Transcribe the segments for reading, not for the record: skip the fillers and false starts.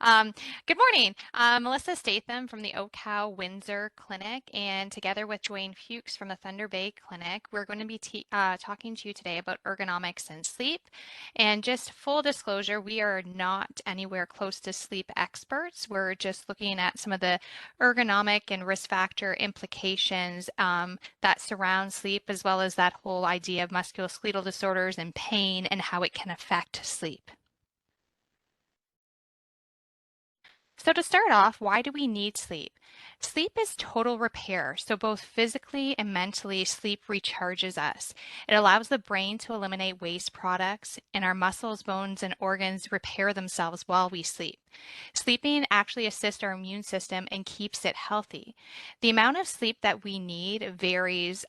Um, Good morning. Melissa Statham from the OHCOW Windsor Clinic, and together with Dwayne Fuchs from the Thunder Bay Clinic, we're going to be talking to you today about ergonomics and sleep. And just full disclosure, we are not anywhere close to sleep experts. We're just looking at some of the ergonomic and risk factor implications that surround sleep, as well as that whole idea of musculoskeletal disorders and pain and how it can affect sleep. So to start off, why do we need sleep? Sleep is total repair. So both physically and mentally, sleep recharges us. It allows the brain to eliminate waste products, and our muscles, bones, and organs repair themselves while we sleep. Sleeping actually assists our immune system and keeps it healthy. The amount of sleep that we need varies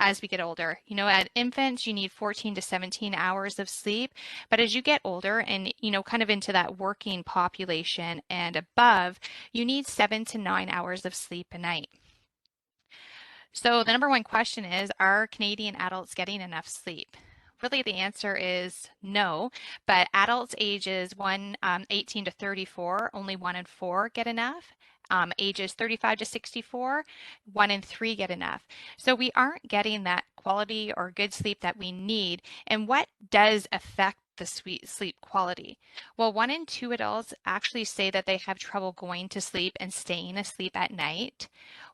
as we get older. At infants, you need 14 to 17 hours of sleep. But as you get older and, kind of into that working population and above, you need 7 to 9 hours of sleep a night. So the number one question is, are Canadian adults getting enough sleep? Really, the answer is no, but adults ages 18 to 34, only 1 in 4 get enough. Ages 35 to 64, 1 in 3 get enough. So we aren't getting that quality or good sleep that we need. And what does affect the sweet sleep quality? Well, 1 in 2 adults actually say that they have trouble going to sleep and staying asleep at night.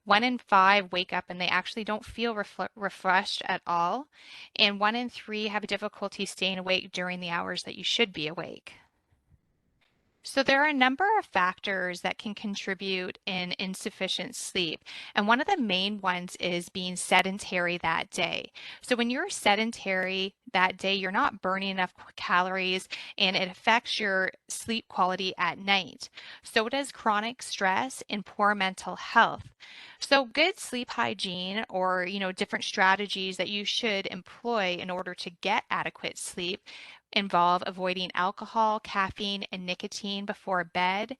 1 in 5 wake up and they actually don't feel refreshed at all. And 1 in 3 have difficulty staying awake during the hours that you should be awake. So there are a number of factors that can contribute in insufficient sleep. And one of the main ones is being sedentary that day. So when you're sedentary that day, you're not burning enough calories and it affects your sleep quality at night. So does chronic stress and poor mental health. So good sleep hygiene or, different strategies that you should employ in order to get adequate sleep involve avoiding alcohol, caffeine, and nicotine before bed.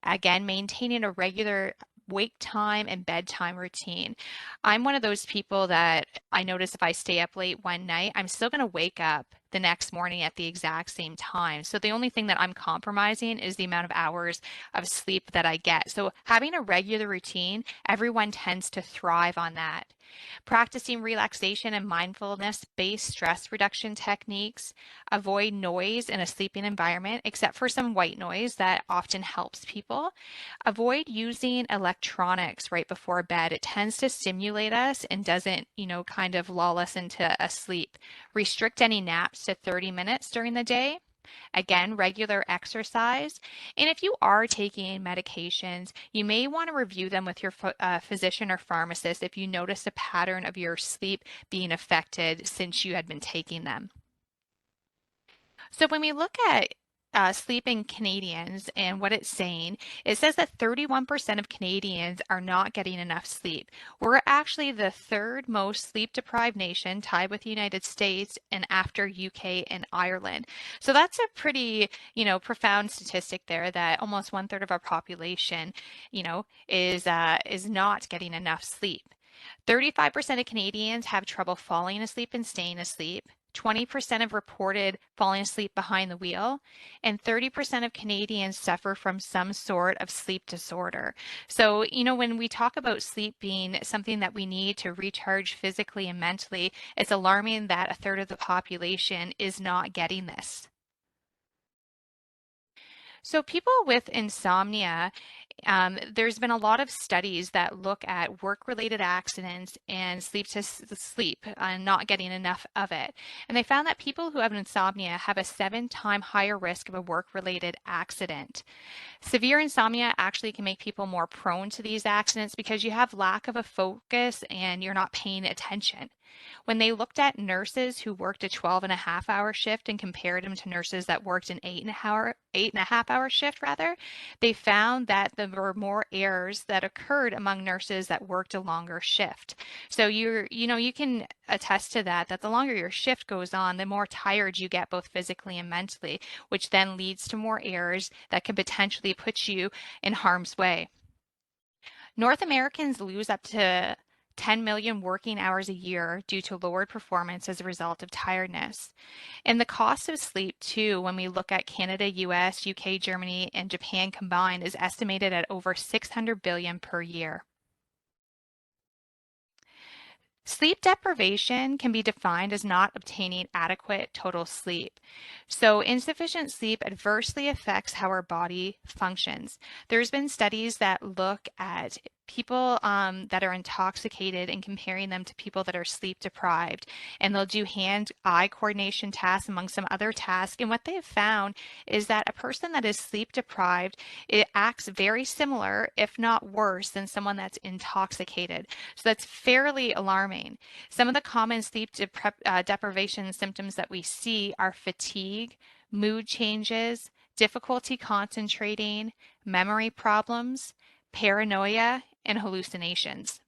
Again, maintaining a regular wake time and bedtime routine. I'm one of those people that I notice if I stay up late one night, I'm still going to wake up the next morning at the exact same time. So the only thing that I'm compromising is the amount of hours of sleep that I get. So having a regular routine, everyone tends to thrive on that. Practicing relaxation and mindfulness-based stress reduction techniques. Avoid noise in a sleeping environment, except for some white noise that often helps people. Avoid using electronics right before bed. It tends to stimulate us and doesn't, kind of lull us into a sleep. Restrict any naps to 30 minutes during the day. Again, regular exercise. And if you are taking medications, you may want to review them with your physician or pharmacist if you notice a pattern of your sleep being affected since you had been taking them. So when we look at sleeping Canadians and what it's saying, it says that 31% of Canadians are not getting enough sleep. We're actually the third most sleep deprived nation, tied with the United States and after UK and Ireland. So that's a pretty, profound statistic there that almost 1/3 of our population, is not getting enough sleep. 35% of Canadians have trouble falling asleep and staying asleep. 20% have reported falling asleep behind the wheel, and 30% of Canadians suffer from some sort of sleep disorder. So, when we talk about sleep being something that we need to recharge physically and mentally, it's alarming that a third of the population is not getting this. So people with insomnia, there's been a lot of studies that look at work-related accidents and sleep and not getting enough of it. And they found that people who have insomnia have a 7 time higher risk of a work-related accident. Severe insomnia actually can make people more prone to these accidents because you have lack of a focus and you're not paying attention. When they looked at nurses who worked a 12.5 hour shift and compared them to nurses that worked an 8.5 hour shift rather, they found that there were more errors that occurred among nurses that worked a longer shift. So you can attest to that the longer your shift goes on, the more tired you get both physically and mentally, which then leads to more errors that can potentially put you in harm's way. North Americans lose up to 10 million working hours a year due to lowered performance as a result of tiredness. And the cost of sleep, too, when we look at Canada, US, UK, Germany, and Japan combined, is estimated at over 600 billion per year. Sleep deprivation can be defined as not obtaining adequate total sleep. So, insufficient sleep adversely affects how our body functions. There's been studies that look at people that are intoxicated and comparing them to people that are sleep deprived. And they'll do hand-eye coordination tasks among some other tasks. And what they have found is that a person that is sleep deprived, it acts very similar, if not worse, than someone that's intoxicated. So that's fairly alarming. Some of the common sleep deprivation symptoms that we see are fatigue, mood changes, difficulty concentrating, memory problems, paranoia, and hallucinations.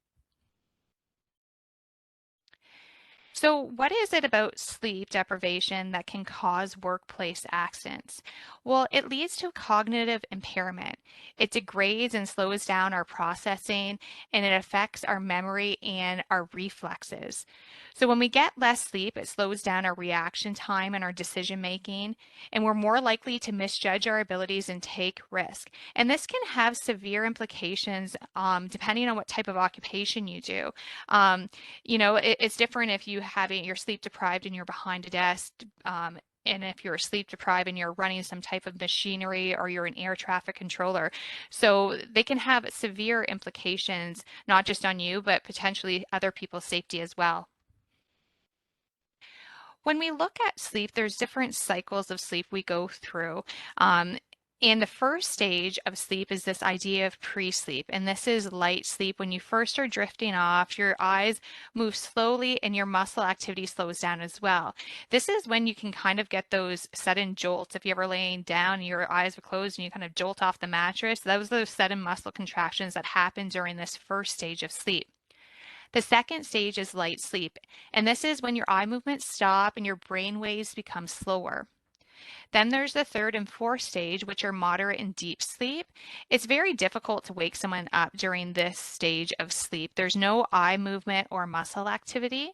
So, what is it about sleep deprivation that can cause workplace accidents? Well, it leads to cognitive impairment. It degrades and slows down our processing, and it affects our memory and our reflexes. So, when we get less sleep, it slows down our reaction time and our decision making, and we're more likely to misjudge our abilities and take risk. And this can have severe implications depending on what type of occupation you do. Um, it's different if you're sleep deprived and you're behind a desk. And if you're sleep deprived and you're running some type of machinery or you're an air traffic controller. So they can have severe implications, not just on you, but potentially other people's safety as well. When we look at sleep, there's different cycles of sleep we go through. Um, and the first stage of sleep is this idea of pre-sleep. And this is light sleep. When you first are drifting off, your eyes move slowly and your muscle activity slows down as well. This is when you can kind of get those sudden jolts. If you're ever laying down and your eyes are closed and you kind of jolt off the mattress, those are those sudden muscle contractions that happen during this first stage of sleep. The second stage is light sleep, and this is when your eye movements stop and your brain waves become slower. Then there's the third and fourth stage, which are moderate and deep sleep. It's very difficult to wake someone up during this stage of sleep. There's no eye movement or muscle activity.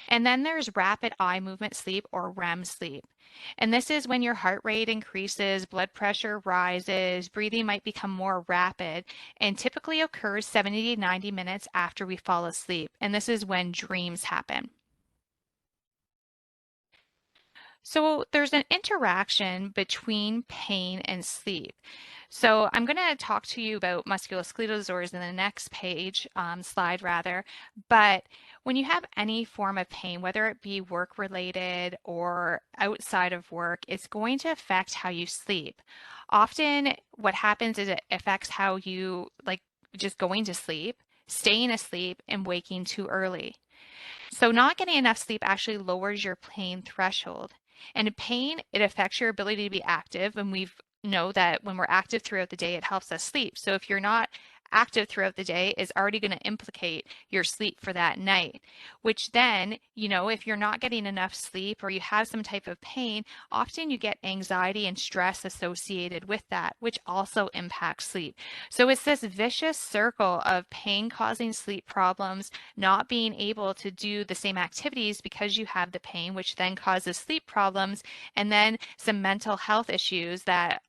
And then there's rapid eye movement sleep or REM sleep. And this is when your heart rate increases, blood pressure rises, breathing might become more rapid, and typically occurs 70 to 90 minutes after we fall asleep. And this is when dreams happen. So there's an interaction between pain and sleep. So I'm going to talk to you about musculoskeletal disorders in the next slide rather. But when you have any form of pain, whether it be work related or outside of work, it's going to affect how you sleep. Often what happens is it affects how you like just going to sleep, staying asleep, and waking too early. So not getting enough sleep actually lowers your pain threshold. And in pain, it affects your ability to be active. And we know that when we're active throughout the day, it helps us sleep. So if you're not active throughout the day, is already going to implicate your sleep for that night, which then, if you're not getting enough sleep or you have some type of pain, often you get anxiety and stress associated with that, which also impacts sleep. So it's this vicious circle of pain causing sleep problems, not being able to do the same activities because you have the pain, which then causes sleep problems, and then some mental health issues that,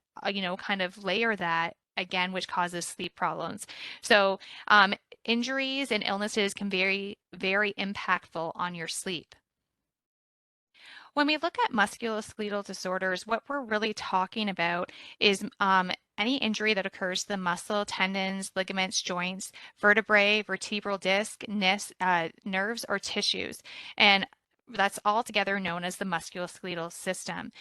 kind of layer that again, which causes sleep problems. So injuries and illnesses can be very, very impactful on your sleep. When we look at musculoskeletal disorders, what we're really talking about is any injury that occurs to the muscle, tendons, ligaments, joints, vertebrae, vertebral disc, nerves, or tissues. And that's all together known as the musculoskeletal system.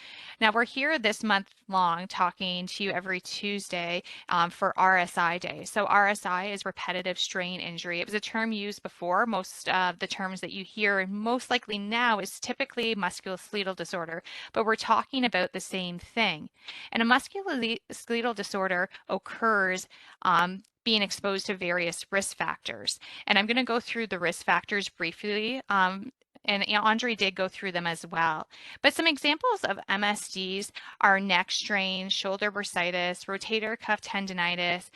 Now, we're here this month long talking to you every Tuesday for RSI Day. So RSI is repetitive strain injury. It was a term used before. Most of the terms that you hear, and most likely now, is typically musculoskeletal disorder, but we're talking about the same thing. And a musculoskeletal disorder occurs being exposed to various risk factors. And I'm going to go through the risk factors briefly. And Andre did go through them as well. But some examples of MSDs are neck strain, shoulder bursitis, rotator cuff tendonitis,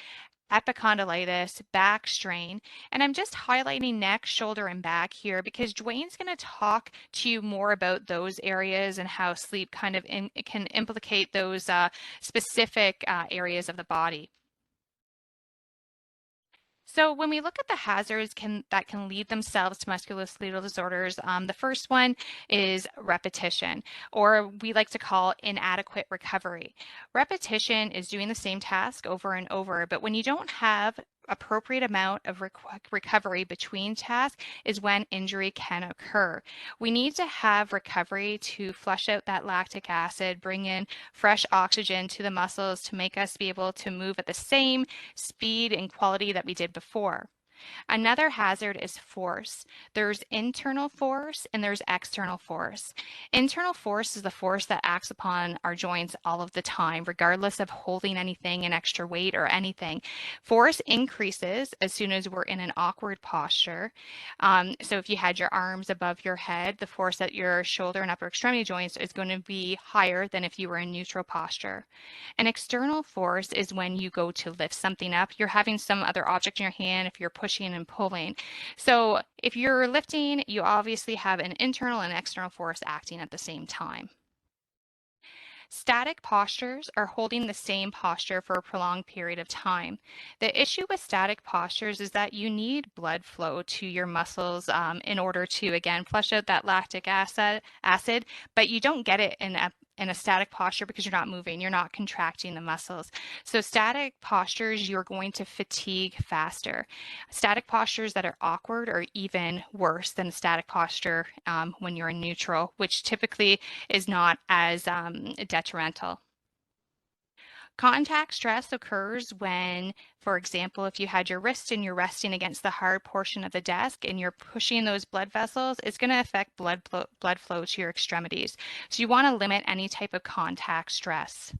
epicondylitis, back strain, and I'm just highlighting neck, shoulder, and back here because Dwayne's going to talk to you more about those areas and how sleep kind of can implicate those specific areas of the body. So when we look at the hazards that can lead themselves to musculoskeletal disorders, the first one is repetition, or we like to call inadequate recovery. Repetition is doing the same task over and over, but when you don't have appropriate amount of recovery between tasks is when injury can occur. We need to have recovery to flush out that lactic acid, bring in fresh oxygen to the muscles to make us be able to move at the same speed and quality that we did before. Another hazard is force. There's internal force and there's external force. Internal force is the force that acts upon our joints all of the time, regardless of holding anything, an extra weight or anything. Force increases as soon as we're in an awkward posture. So if you had your arms above your head, the force at your shoulder and upper extremity joints is going to be higher than if you were in neutral posture. An external force is when you go to lift something up. You're having some other object in your hand if you're pushing and pulling. So if you're lifting, you obviously have an internal and external force acting at the same time. Static postures are holding the same posture for a prolonged period of time. The issue with static postures is that you need blood flow to your muscles in order to, again, flush out that lactic acid, but you don't get it in a static posture because you're not moving, you're not contracting the muscles. So static postures, you're going to fatigue faster. Static postures that are awkward are even worse than a static posture when you're in neutral, which typically is not as detrimental. Contact stress occurs when, for example, if you had your wrist and you're resting against the hard portion of the desk and you're pushing those blood vessels, it's going to affect blood flow to your extremities. So you want to limit any type of contact stress.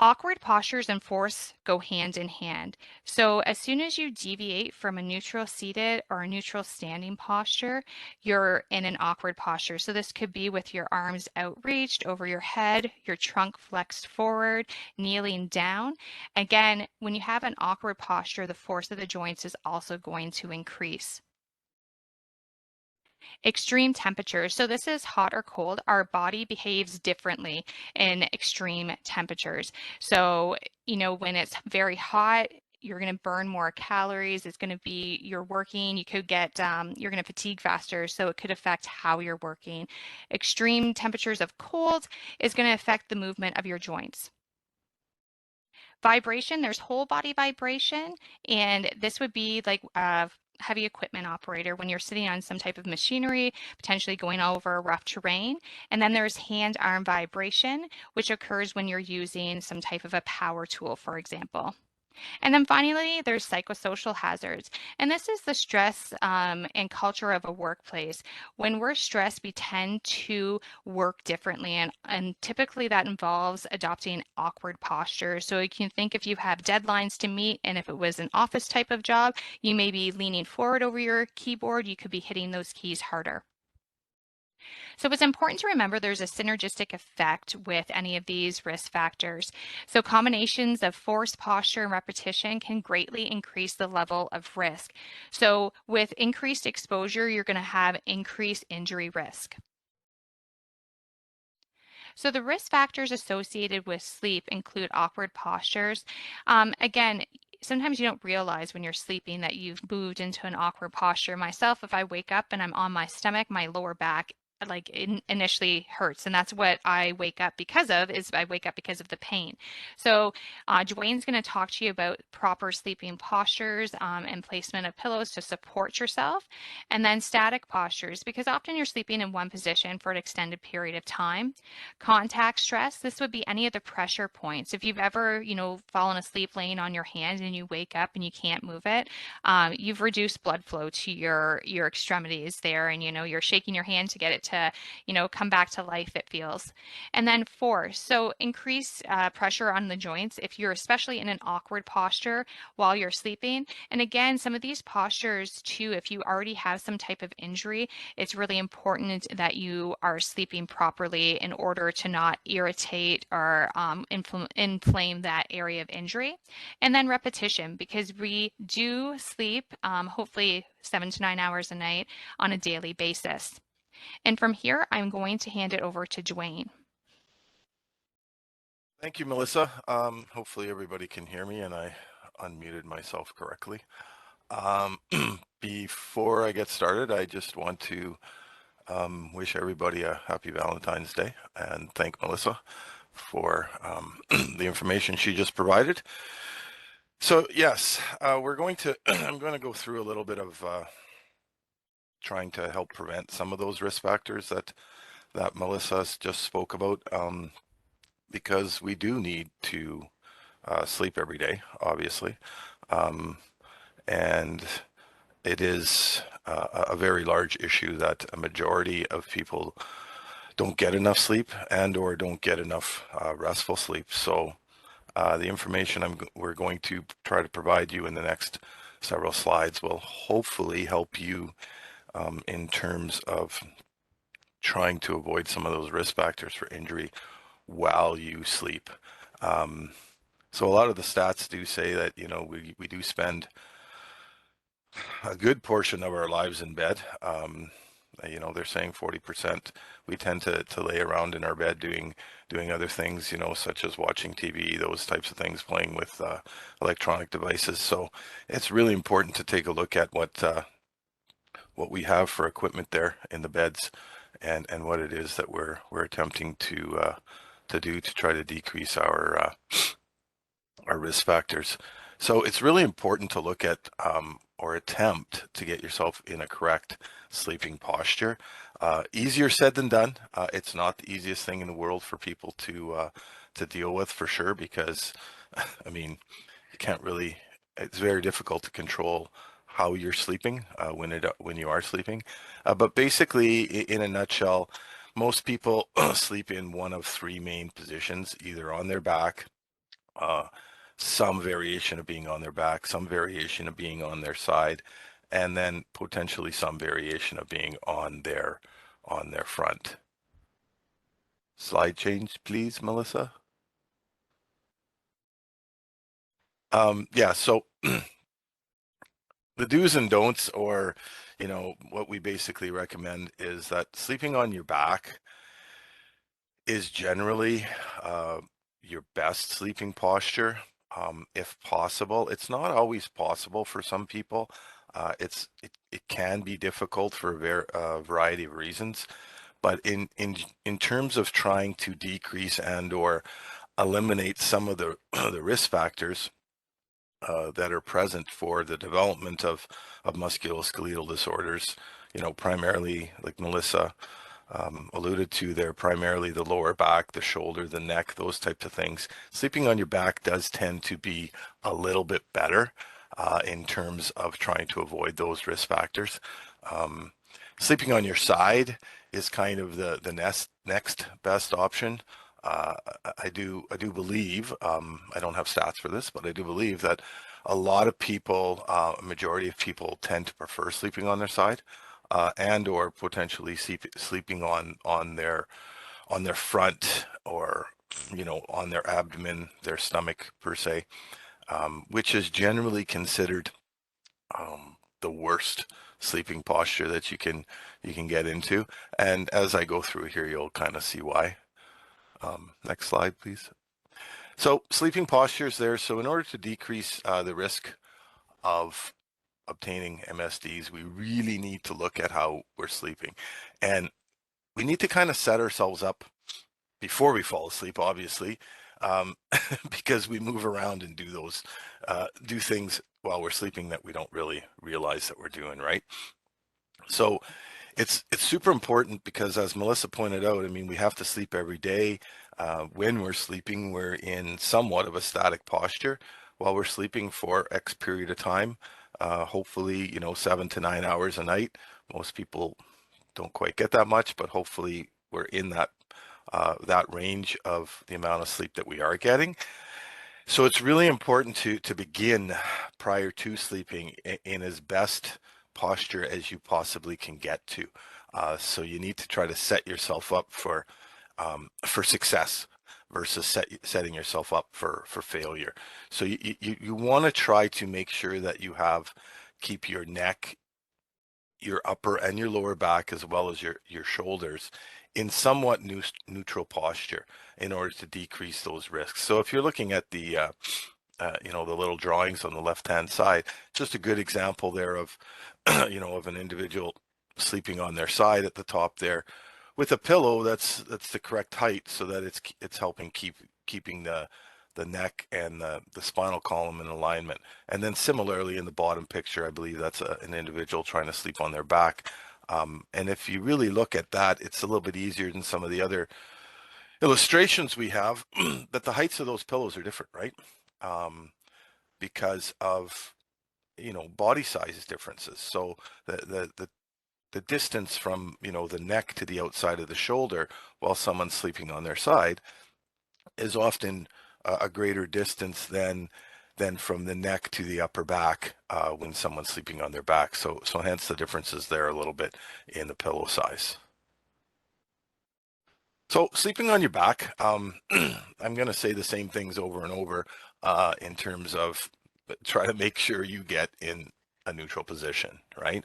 Awkward postures and force go hand in hand. So as soon as you deviate from a neutral seated or a neutral standing posture, you're in an awkward posture. So this could be with your arms outreached over your head, your trunk flexed forward, kneeling down. Again, when you have an awkward posture, the force of the joints is also going to increase. Extreme temperatures. So this is hot or cold. Our body behaves differently in extreme temperatures. So, when it's very hot, you're going to burn more calories. It's going to be, you're working, you could get, you're going to fatigue faster. So it could affect how you're working. Extreme temperatures of cold is going to affect the movement of your joints. Vibration, there's whole body vibration, and this would be like a heavy equipment operator when you're sitting on some type of machinery, potentially going over rough terrain. And then there's hand-arm vibration, which occurs when you're using some type of a power tool, for example. And then finally, there's psychosocial hazards. And this is the stress and culture of a workplace. When we're stressed, we tend to work differently. And typically that involves adopting awkward postures. So you can think if you have deadlines to meet, and if it was an office type of job, you may be leaning forward over your keyboard. You could be hitting those keys harder. So it's important to remember there's a synergistic effect with any of these risk factors. So combinations of force, posture, and repetition can greatly increase the level of risk. So with increased exposure, you're going to have increased injury risk. So the risk factors associated with sleep include awkward postures. Again, sometimes you don't realize when you're sleeping that you've moved into an awkward posture. Myself, if I wake up and I'm on my stomach, my lower back initially hurts, and that's what I wake up because of, is I wake up because of the pain. So Dwayne's going to talk to you about proper sleeping postures and placement of pillows to support yourself, and then static postures, because often you're sleeping in one position for an extended period of time. Contact stress, this would be any of the pressure points. If you've ever, fallen asleep laying on your hand and you wake up and you can't move it, you've reduced blood flow to your extremities there, and you're shaking your hand to get it to, come back to life, it feels. And then force. So increase pressure on the joints if you're especially in an awkward posture while you're sleeping. And again, some of these postures too, if you already have some type of injury, it's really important that you are sleeping properly in order to not irritate or inflame that area of injury. And then repetition, because we do sleep, hopefully 7 to 9 hours a night on a daily basis. And from here, I'm going to hand it over to Dwayne. Thank you, Melissa. Hopefully everybody can hear me and I unmuted myself correctly. Before I get started, I just want to wish everybody a happy Valentine's Day and thank Melissa for the information she just provided. So yes, I'm going to go through a little bit of trying to help prevent some of those risk factors that Melissa just spoke about, because we do need to sleep every day, obviously, and it is a very large issue that a majority of people don't get enough sleep and or don't get enough restful sleep. So the information we're going to try to provide you in the next several slides will hopefully help you in terms of trying to avoid some of those risk factors for injury while you sleep. So a lot of the stats do say that, we do spend a good portion of our lives in bed. They're saying 40%. We tend to lay around in our bed doing other things, such as watching TV, those types of things, playing with electronic devices. So it's really important to take a look at what we have for equipment there in the beds, and what it is that we're attempting to do to try to decrease our risk factors. So it's really important to look at or attempt to get yourself in a correct sleeping posture. Easier said than done. It's not the easiest thing in the world for people to deal with, for sure, because I mean, you can't really. It's very difficult to control how you're sleeping when you are sleeping. But basically, in a nutshell, most people sleep in one of three main positions: either on their back, some variation of being on their back, some variation of being on their side, and then potentially some variation of being on their front. Slide change, please, Melissa. Yeah, so the do's and don'ts, or what we basically recommend, is that sleeping on your back is generally your best sleeping posture, if possible. It's not always possible for some people. It can be difficult for a variety of reasons, but in terms of trying to decrease and or eliminate some of the the risk factors that are present for the development of musculoskeletal disorders, primarily, like Melissa alluded to there, primarily the lower back, the shoulder, the neck, those types of things. Sleeping on your back does tend to be a little bit better in terms of trying to avoid those risk factors. Sleeping on your side is kind of the next best option. I do believe, I don't have stats for this, but I do believe that a lot of people, a majority of people, tend to prefer sleeping on their side, and or potentially sleeping on their front, or on their abdomen, their stomach per se, which is generally considered the worst sleeping posture that you can get into. And as I go through here, you'll kind of see why. Next slide, please. So sleeping postures there. So in order to decrease the risk of obtaining MSDs, we really need to look at how we're sleeping. And we need to kind of set ourselves up before we fall asleep, obviously, because we move around and do things while we're sleeping that we don't really realize that we're doing, right? So it's super important, because as Melissa pointed out, I mean, we have to sleep every day. When we're sleeping, we're in somewhat of a static posture while we're sleeping for X period of time. Hopefully, 7 to 9 hours a night. Most people don't quite get that much, but hopefully we're in that range of the amount of sleep that we are getting. So it's really important to begin prior to sleeping in as best posture as you possibly can get to. So you need to try to set yourself up for success versus setting yourself up for failure. So you want to try to make sure that keep your neck, your upper and your lower back, as well as your shoulders in somewhat neutral posture in order to decrease those risks. So if you're looking at the little drawings on the left-hand side, just a good example there of, of an individual sleeping on their side at the top there with a pillow that's the correct height so that it's helping keeping the neck and the spinal column in alignment. And then similarly in the bottom picture, I believe that's an individual trying to sleep on their back. And if you really look at that, it's a little bit easier than some of the other illustrations we have, that the heights of those pillows are different, right? Because of, body size differences. So the distance from, the neck to the outside of the shoulder while someone's sleeping on their side is often a greater distance than from the neck to the upper back when someone's sleeping on their back. So hence the differences there a little bit in the pillow size. So sleeping on your back, I'm going to say the same things over and over in terms of try to make sure you get in a neutral position, right?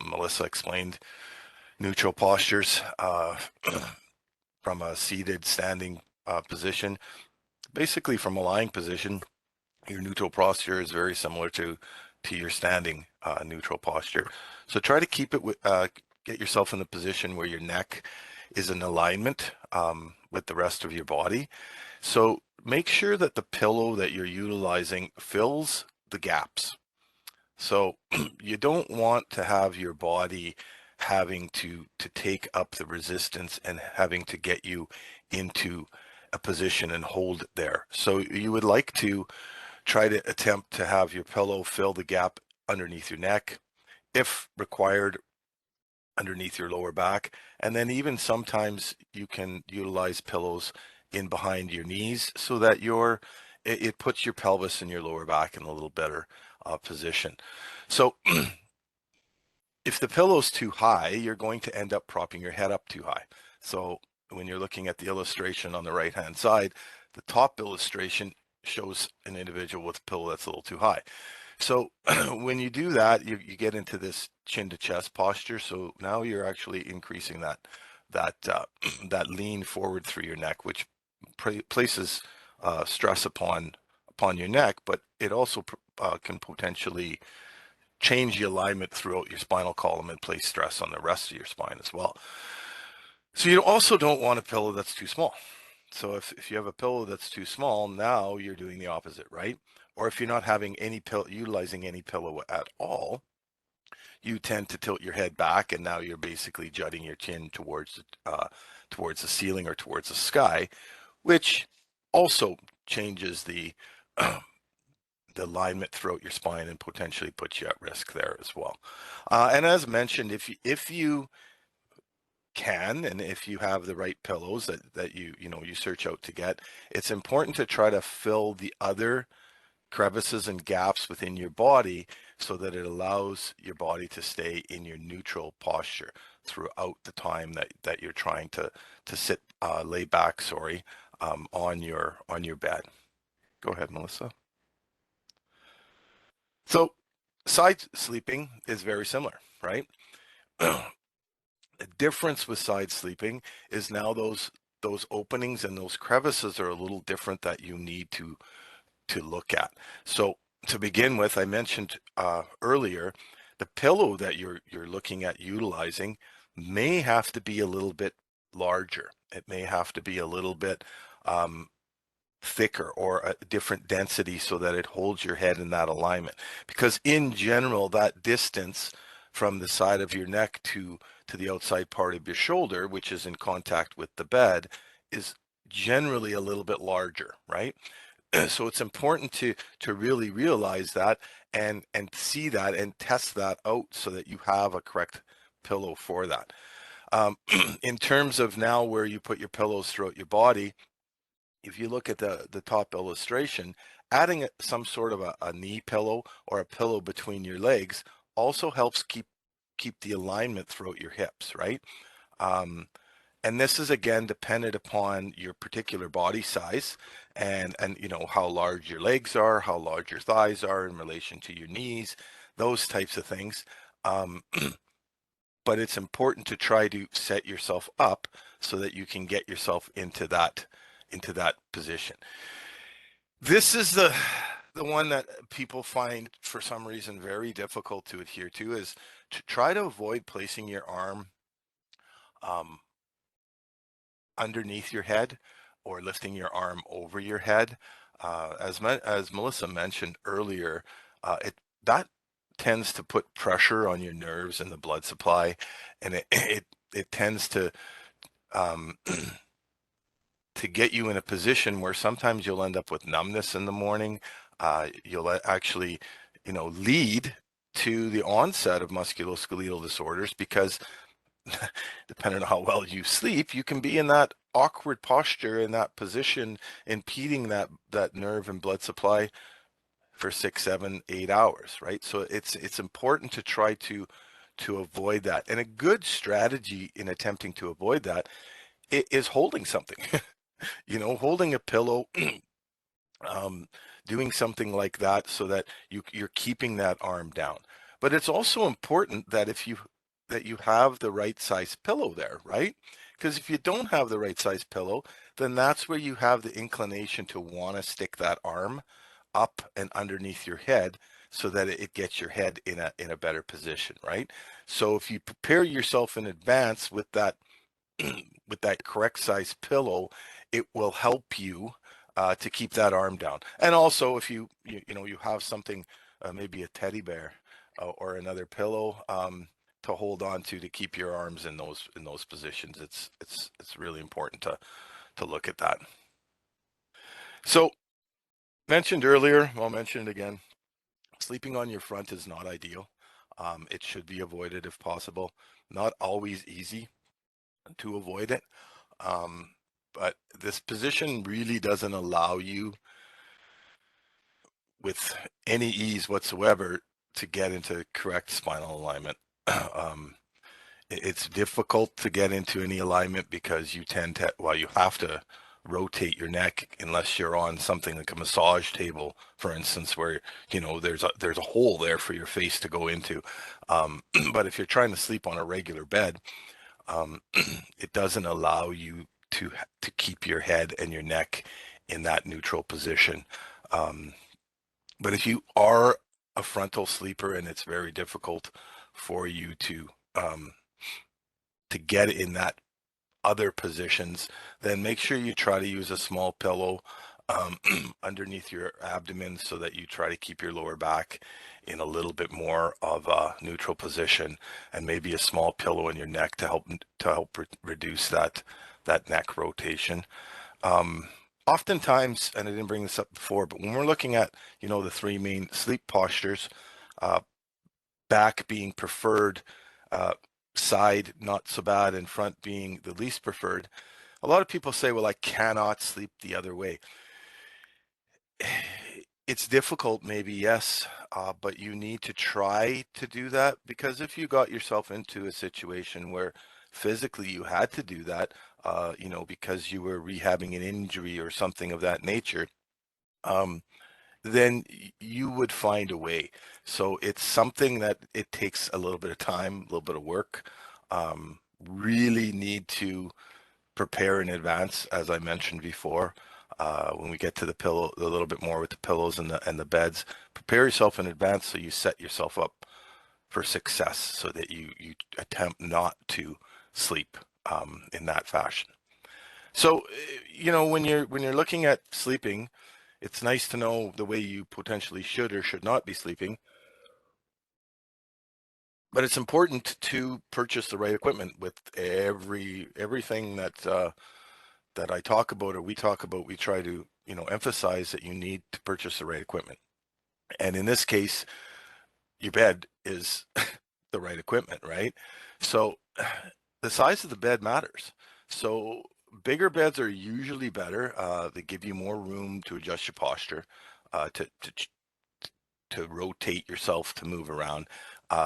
Melissa explained neutral postures from a seated, standing position. Basically, from a lying position, your neutral posture is very similar to your standing neutral posture. So try to get yourself in a position where your neck is in alignment with the rest of your body. So make sure that the pillow that you're utilizing fills the gaps. So you don't want to have your body having to take up the resistance and having to get you into a position and hold it there. So you would like to try to attempt to have your pillow fill the gap underneath your neck, if required, underneath your lower back. And then even sometimes you can utilize pillows in behind your knees so that it puts your pelvis and your lower back in a little better position. So if the pillow's too high, you're going to end up propping your head up too high. So when you're looking at the illustration on the right hand side, the top illustration shows an individual with a pillow that's a little too high. So when you do that, you get into this chin to chest posture. So now you're actually increasing that that lean forward through your neck, which places stress upon your neck, but it also can potentially change the alignment throughout your spinal column and place stress on the rest of your spine as well. So you also don't want a pillow that's too small. So if you have a pillow that's too small, now you're doing the opposite, right? Or if you're not having utilizing any pillow at all, you tend to tilt your head back, and now you're basically jutting your chin towards the ceiling or towards the sky, which also changes the the alignment throughout your spine and potentially puts you at risk there as well. And as mentioned, if you can, and if you have the right pillows that you search out to get, it's important to try to fill the other crevices and gaps within your body so that it allows your body to stay in your neutral posture throughout the time that you're trying to sit lay back, on your bed. Go ahead, Melissa. So side sleeping is very similar, right? The difference with side sleeping is now those openings and those crevices are a little different that you need to look at. So to begin with, I mentioned earlier, the pillow that you're looking at utilizing may have to be a little bit larger. It may have to be a little bit thicker or a different density so that it holds your head in that alignment. Because in general, that distance from the side of your neck to the outside part of your shoulder, which is in contact with the bed, is generally a little bit larger, right? So it's important to really realize that and see that and test that out so that you have a correct pillow for that. In terms of now where you put your pillows throughout your body, if you look at the top illustration, adding some sort of a knee pillow or a pillow between your legs also helps keep the alignment throughout your hips, right? Um, and this is again dependent upon your particular body size and you know how large your legs are, how large your thighs are in relation to your knees, those types of things. Um, but it's important to try to set yourself up so that you can get yourself into that position. This is the one that people find for some reason very difficult to adhere to, is to try to avoid placing your arm um, underneath your head or lifting your arm over your head. As Melissa mentioned earlier, it that tends to put pressure on your nerves and the blood supply, and it tends um, to get you in a position where sometimes you'll end up with numbness in the morning. You'll actually, you know, lead to the onset of musculoskeletal disorders because depending on how well you sleep, you can be in that awkward posture in that position, impeding that nerve and blood supply for 6, 7, 8 hours, right? So it's important to try to avoid that. And a good strategy in attempting to avoid that is holding something. You know, holding a pillow, um, doing something like that so that you're keeping that arm down. But it's also important that that you have the right size pillow there, right? Because if you don't have the right size pillow, then that's where you have the inclination to want to stick that arm up and underneath your head so that it gets your head in a better position, right? So if you prepare yourself in advance with that with that correct size pillow, it will help you to keep that arm down. And also, if you know you have something, maybe a teddy bear or another pillow to hold on to keep your arms in those positions, it's really important to look at that. So mentioned earlier, I'll mention it again. Sleeping on your front is not ideal. It should be avoided if possible. Not always easy to avoid it. Um, but this position really doesn't allow you with any ease whatsoever to get into correct spinal alignment. um, it's difficult to get into any alignment because you tend to, well, you have to rotate your neck unless you're on something like a massage table, for instance, where, you know, there's a hole there for your face to go into. But if you're trying to sleep on a regular bed, um, it doesn't allow you to keep your head and your neck in that neutral position. Um, but if you are a frontal sleeper and it's very difficult for you um, to get in that other positions, then make sure you try to use a small pillow um, underneath your abdomen so that you try to keep your lower back in a little bit more of a neutral position, and maybe a small pillow in your neck to help reduce that neck rotation. Um, Oftentimes, and I didn't bring this up before, but when we're looking at, you know, the three main sleep postures, uh, back being preferred, uh, side not so bad, and front being the least preferred, a lot of people say, well, I cannot sleep the other way. It's difficult, maybe, yes, but you need to try to do that, because if you got yourself into a situation where physically you had to do that, you know, because you were rehabbing an injury or something of that nature, um, then you would find a way. So it's something that it takes a little bit of time, a little bit of work. Really need to prepare in advance, as I mentioned before. When we get to the pillow, a little bit more with the pillows and the beds, prepare yourself in advance so you set yourself up for success, so that you attempt not to sleep in that fashion. So, you know, when you're looking at sleeping, it's nice to know the way you potentially should or should not be sleeping, but it's important to purchase the right equipment with everything that I talk about or we talk about. We try to, you know, emphasize that you need to purchase the right equipment. And in this case, your bed is the right equipment, right? So the size of the bed matters. So bigger beds are usually better. They give you more room to adjust your posture, to rotate yourself, to move around.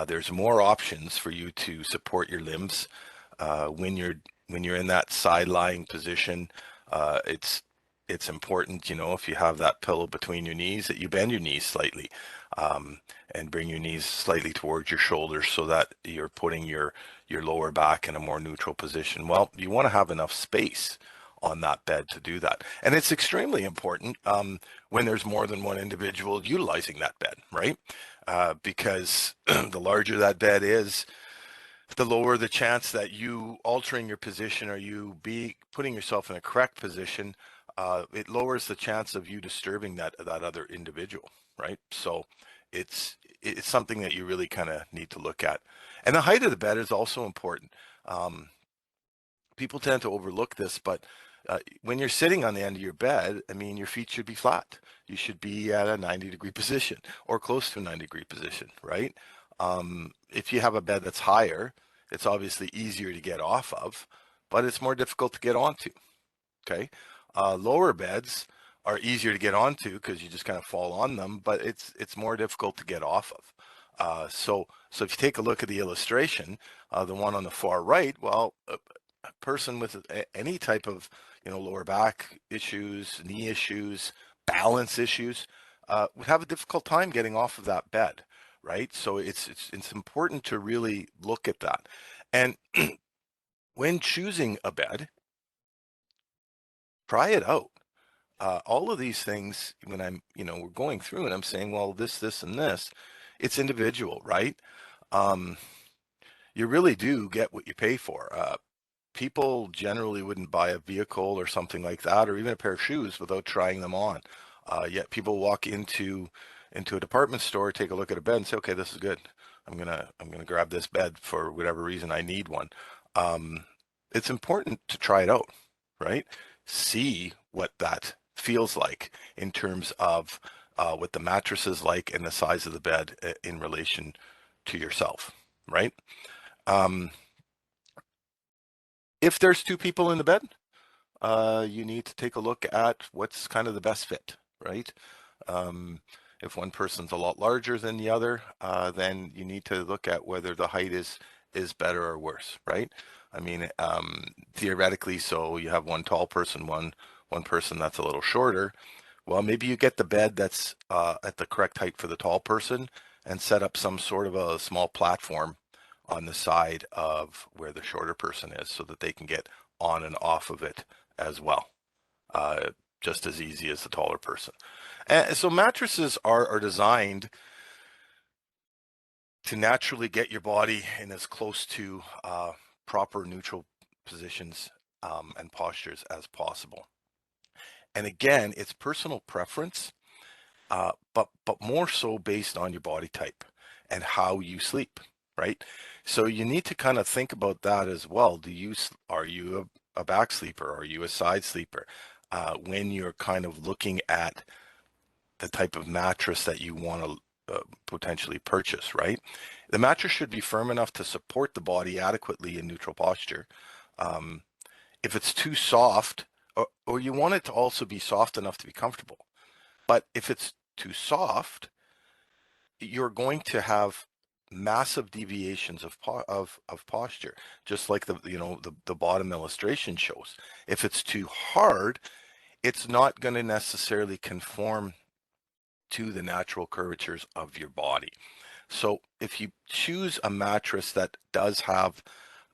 There's more options for you to support your limbs when you're in that side lying position. It's important, if you have that pillow between your knees, that you bend your knees slightly, um, and bring your knees slightly towards your shoulders so that you're putting your lower back in a more neutral position. Well, you want to have enough space on that bed to do that. And it's extremely important when there's more than one individual utilizing that bed, right? Because the larger that bed is, the lower the chance that you altering your position or you be putting yourself in a correct position. It lowers the chance of you disturbing that other individual, right? So it's something that you really kind of need to look at. And the height of the bed is also important. Um, People tend to overlook this, but when you're sitting on the end of your bed, I mean, your feet should be flat. You should be at a 90-degree position or close to a 90-degree position, right? If you have a bed that's higher, it's obviously easier to get off of, but it's more difficult to get onto. Okay. Lower beds are easier to get onto because you just kind of fall on them, but it's more difficult to get off of. So if you take a look at the illustration, the one on the far right, well, a person with any type of lower back issues, knee issues, balance issues, would have a difficult time getting off of that bed, right? So it's important to really look at that. And when choosing a bed, try it out. All of these things, when we're going through and I'm saying, well, this, and this, it's individual, right? Um, you really do get what you pay for. People generally wouldn't buy a vehicle or something like that, or even a pair of shoes without trying them on. Yet people walk into a department store, take a look at a bed and say, okay, this is good. I'm gonna grab this bed for whatever reason I need one. Um, it's important to try it out, right? See what that feels like in terms of what the mattress is like and the size of the bed in relation to yourself, right? Um, if there's two people in the bed, you need to take a look at what's kind of the best fit, right? Um, if one person's a lot larger than the other, then you need to look at whether the height is better or worse, right? I mean, theoretically, so you have one tall person, one person that's a little shorter. Well, maybe you get the bed that's at the correct height for the tall person and set up some sort of a small platform on the side of where the shorter person is so that they can get on and off of it as well, uh, just as easy as the taller person. And so mattresses are designed to naturally get your body in as close to proper neutral positions and postures as possible. And again, it's personal preference, but more so based on your body type and how you sleep, right? So you need to kind of think about that as well. Are you a back sleeper? Are you a side sleeper? When you're kind of looking at the type of mattress that you want to potentially purchase, right? The mattress should be firm enough to support the body adequately in neutral posture. Um, if it's too soft, or you want it to also be soft enough to be comfortable, but if it's too soft, you're going to have massive deviations of posture, just like the bottom illustration shows. If it's too hard, it's not going to necessarily conform to the natural curvatures of your body. So if you choose a mattress that does have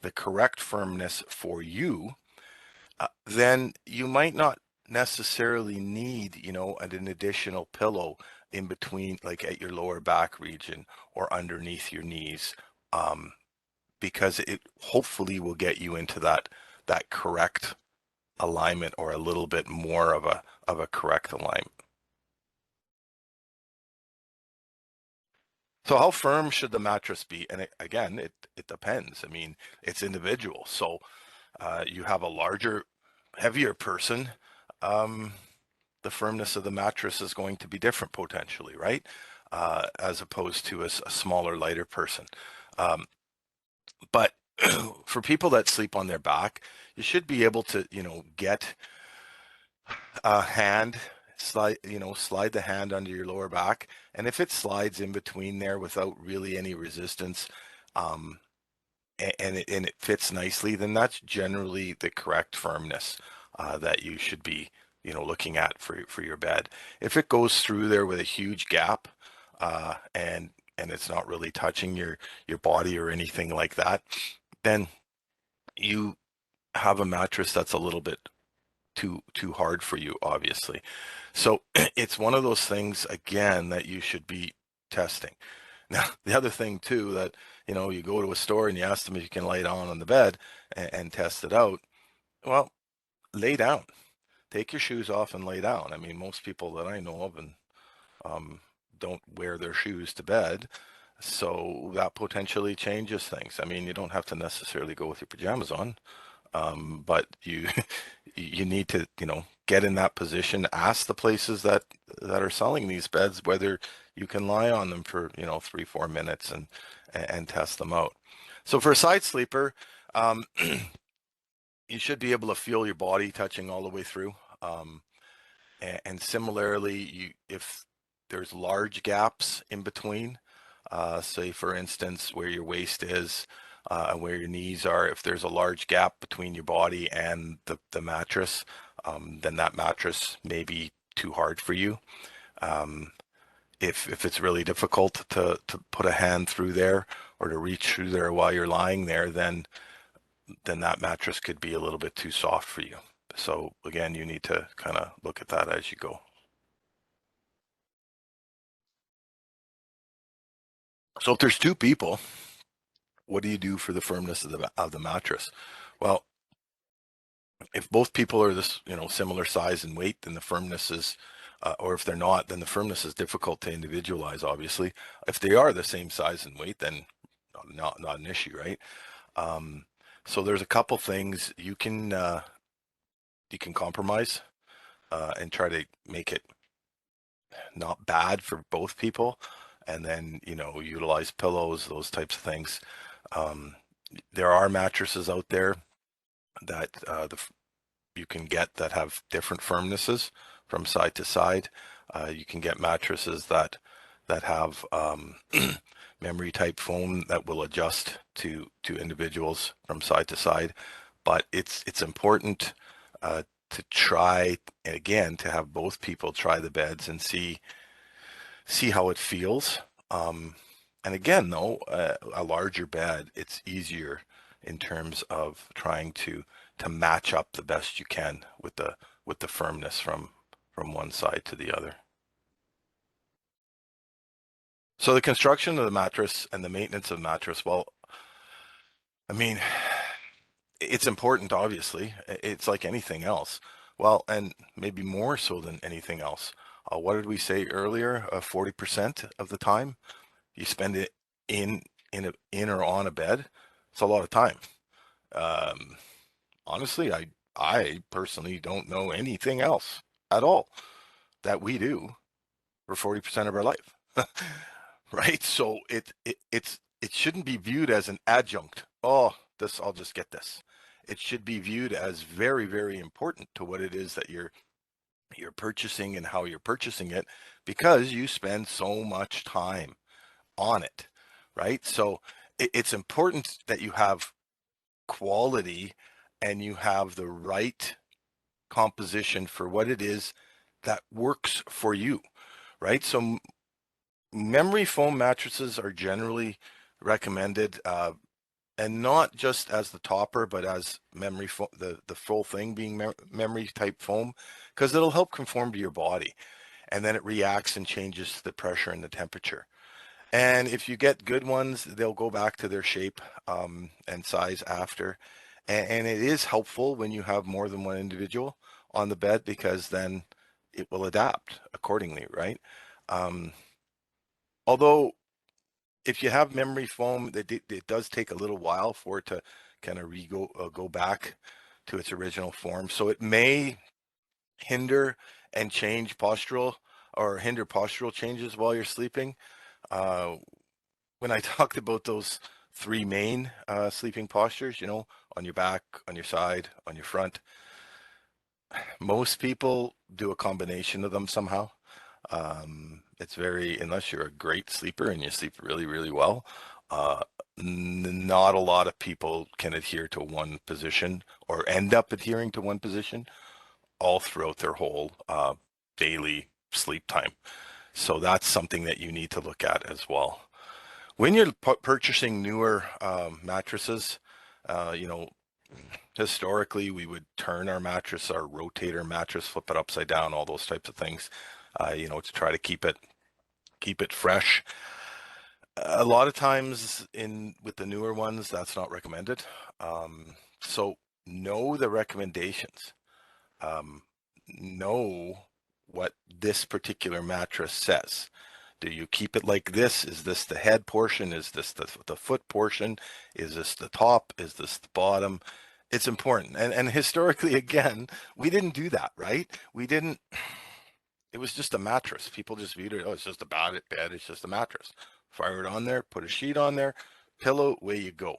the correct firmness for you, then you might not necessarily need, an additional pillow in between, like at your lower back region or underneath your knees, um, because it hopefully will get you into that correct alignment or a little bit more of a correct alignment. So how firm should the mattress be? And again, it depends. I mean, it's individual. So you have a larger, heavier person, um, the firmness of the mattress is going to be different potentially, right? As opposed to a smaller, lighter person. But for people that sleep on their back, you should be able to, get a hand, slide the hand under your lower back. And if it slides in between there without really any resistance, um, and it fits nicely, then that's generally the correct firmness that you should be, looking at for your bed. If it goes through there with a huge gap, and it's not really touching your body or anything like that, then you have a mattress that's a little bit too hard for you, obviously. So it's one of those things again that you should be testing. Now, the other thing too, that you go to a store and you ask them if you can lay down on the bed and test it out. Well, lay down. Take your shoes off and lay down. I mean, most people that I know of and um, don't wear their shoes to bed, so that potentially changes things. I mean, you don't have to necessarily go with your pajamas on, but you you need to get in that position. Ask the places that are selling these beds whether you can lie on them for 3-4 minutes and test them out. So for a side sleeper, um, you should be able to feel your body touching all the way through. And similarly, if there's large gaps in between, say for instance where your waist is, where your knees are, if there's a large gap between your body and the mattress, then that mattress may be too hard for you. Um, if it's really difficult to put a hand through there or to reach through there while you're lying there, then that mattress could be a little bit too soft for you. So again, you need to kind of look at that as you go. So if there's two people, what do you do for the firmness of the mattress? Well, if both people are this, similar size and weight, then the firmness is, or if they're not, then the firmness is difficult to individualize, obviously. If they are the same size and weight, then not an issue, right? Um, so there's a couple things you can compromise and try to make it not bad for both people, and then utilize pillows, those types of things. Um, there are mattresses out there that you can get that have different firmnesses from side to side. You can get mattresses that have memory type foam that will adjust to individuals from side to side. But it's important to try again to have both people try the beds and see how it feels. And again, though, a larger bed, it's easier in terms of trying to match up the best you can with the firmness from one side to the other. So the construction of the mattress and the maintenance of the mattress, well, I mean, it's important, obviously. It's like anything else. Well, and maybe more so than anything else. What did we say earlier? 40% of the time you spend it in in or on a bed. It's a lot of time. Um, Honestly, I personally don't know anything else at all that we do for 40% of our life. Right? So it shouldn't be viewed as an adjunct. Oh, this I'll just get this. It should be viewed as very, very important to what it is that you're purchasing and how you're purchasing it, because you spend so much time on it, right? So it's important that you have quality and you have the right composition for what it is that works for you, right? So memory foam mattresses are generally recommended, and not just as the topper, but as memory foam, the full thing being memory type foam, because it'll help conform to your body, and then it reacts and changes to the pressure and the temperature. And if you get good ones, they'll go back to their shape and size after. And it is helpful when you have more than one individual on the bed, because then it will adapt accordingly, right? Um, Although if you have memory foam, it does take a little while for it to kind of go back to its original form. So it may hinder and change postural or hinder postural changes while you're sleeping. Uh, when I talked about three main sleeping postures, on your back, on your side, on your front. Most people do a combination of them somehow. It's unless you're a great sleeper and you sleep really, really well, uh, not a lot of people can adhere to one position or end up adhering to one position all throughout their whole daily sleep time. So that's something that you need to look at as well. When you're purchasing newer mattresses, you know, historically we would turn our mattress, our rotator mattress, flip it upside down, all those types of things, to try to keep it fresh. A lot of times with the newer ones, that's not recommended. So know the recommendations. Um, know what this particular mattress says. Do you keep it like this? Is this the head portion? Is this the foot portion? Is this the top? Is this the bottom? It's important. And historically, again, we didn't do that, right? We didn't. It was just a mattress. People just viewed it. Oh, it's just a bed. It's just a mattress. Fire it on there. Put a sheet on there. Pillow. Away you go.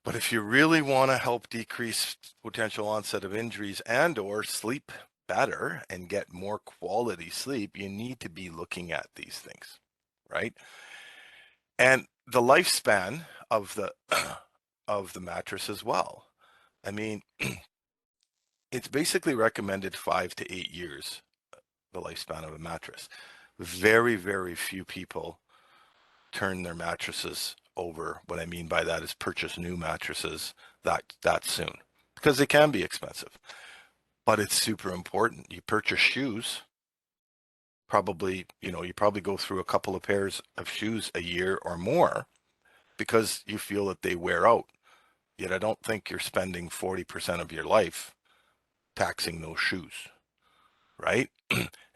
But if you really want to help decrease potential onset of injuries and or sleep better and get more quality sleep, you need to be looking at these things, right? And the lifespan of the of the mattress as well. I mean, it's basically recommended 5 to 8 years, the lifespan of a mattress. Very, very few people turn their mattresses over. What I mean by that is purchase new mattresses that soon, because they can be expensive. But it's super important. You purchase shoes, you probably go through a couple of pairs of shoes a year or more because you feel that they wear out. Yet I don't think you're spending 40% of your life taxing those shoes, right?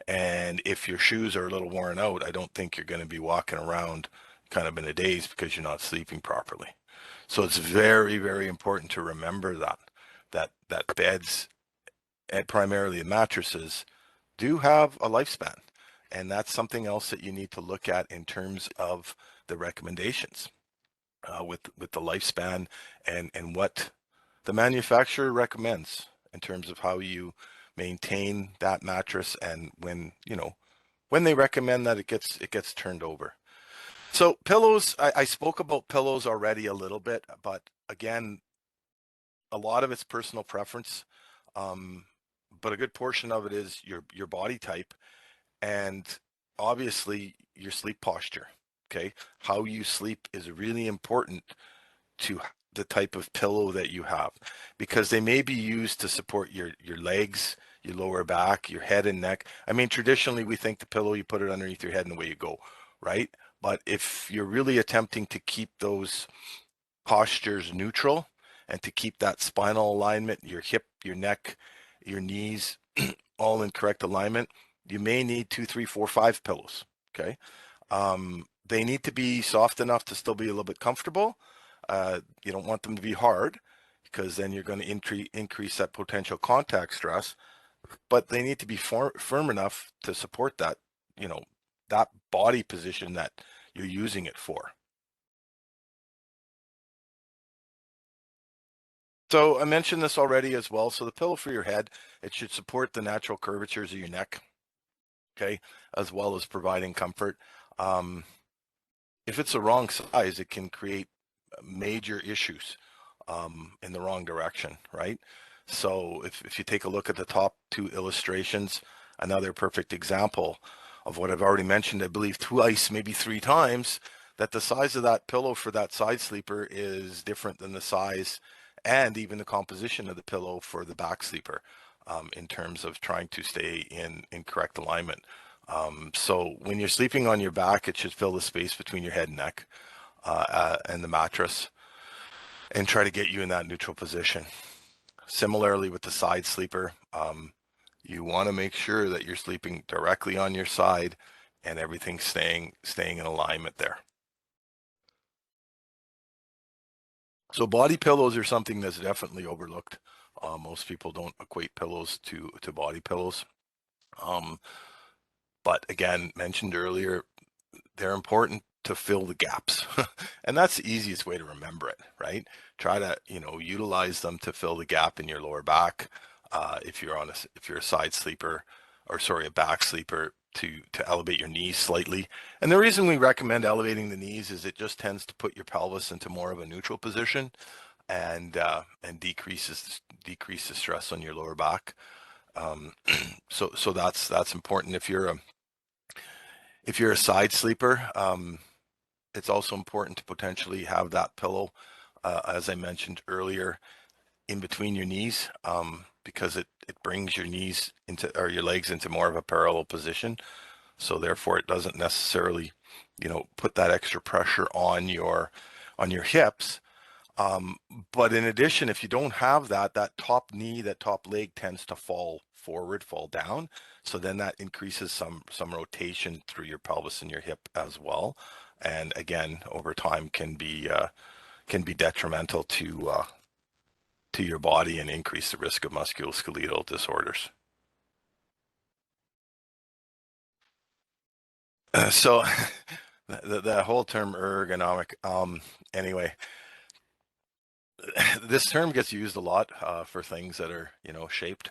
And if your shoes are a little worn out, I don't think you're going to be walking around kind of in a daze because you're not sleeping properly. So it's very, very important to remember that beds and primarily mattresses do have a lifespan. And that's something else that you need to look at in terms of the recommendations with the lifespan and what the manufacturer recommends in terms of how you maintain that mattress and when they recommend that it gets turned over. So pillows, I spoke about pillows already a little bit, but again, a lot of it's personal preference. Um, but a good portion of it is your body type and obviously your sleep posture. Okay. How you sleep is really important to the type of pillow that you have because they may be used to support your legs, your lower back, your head and neck. I mean, traditionally we think the pillow, you put it underneath your head and away you go, right? But if you're really attempting to keep those postures neutral and to keep that spinal alignment, your hip, your neck, your knees, all in correct alignment, you may need 2, 3, 4, 5 pillows. Okay. They need to be soft enough to still be a little bit comfortable. You don't want them to be hard because then you're going to increase that potential contact stress, but they need to be firm enough to support that body position that you're using it for. So I mentioned this already as well. So the pillow for your head, it should support the natural curvatures of your neck, okay, as well as providing comfort. Um, if it's the wrong size, it can create major issues in the wrong direction, right? So if you take a look at the top two illustrations, another perfect example of what I've already mentioned, I believe twice, maybe three times, that the size of that pillow for that side sleeper is different than the size and even the composition of the pillow for the back sleeper in terms of trying to stay in correct alignment. So when you're sleeping on your back, it should fill the space between your head and neck and the mattress and try to get you in that neutral position. Similarly with the side sleeper, you want to make sure that you're sleeping directly on your side and everything's staying in alignment there. So body pillows are something that's definitely overlooked. Most people don't equate pillows to body pillows. But again, mentioned earlier, they're important to fill the gaps. And that's the easiest way to remember it, right? Try to, utilize them to fill the gap in your lower back. If you're a side sleeper, or sorry, a back sleeper, to elevate your knees slightly. And the reason we recommend elevating the knees is it just tends to put your pelvis into more of a neutral position, and decrease the stress on your lower back. So that's important. If you're a side sleeper, it's also important to potentially have that pillow, as I mentioned earlier, in between your knees, because it brings your knees into, or your legs into, more of a parallel position. So therefore it doesn't necessarily, put that extra pressure on your hips. But in addition, if you don't have that top knee, that top leg tends to fall forward, fall down. So then that increases some rotation through your pelvis and your hip as well. And again, over time can be detrimental to your body and increase the risk of musculoskeletal disorders. So the whole term ergonomic, anyway, this term gets used a lot for things that are, shaped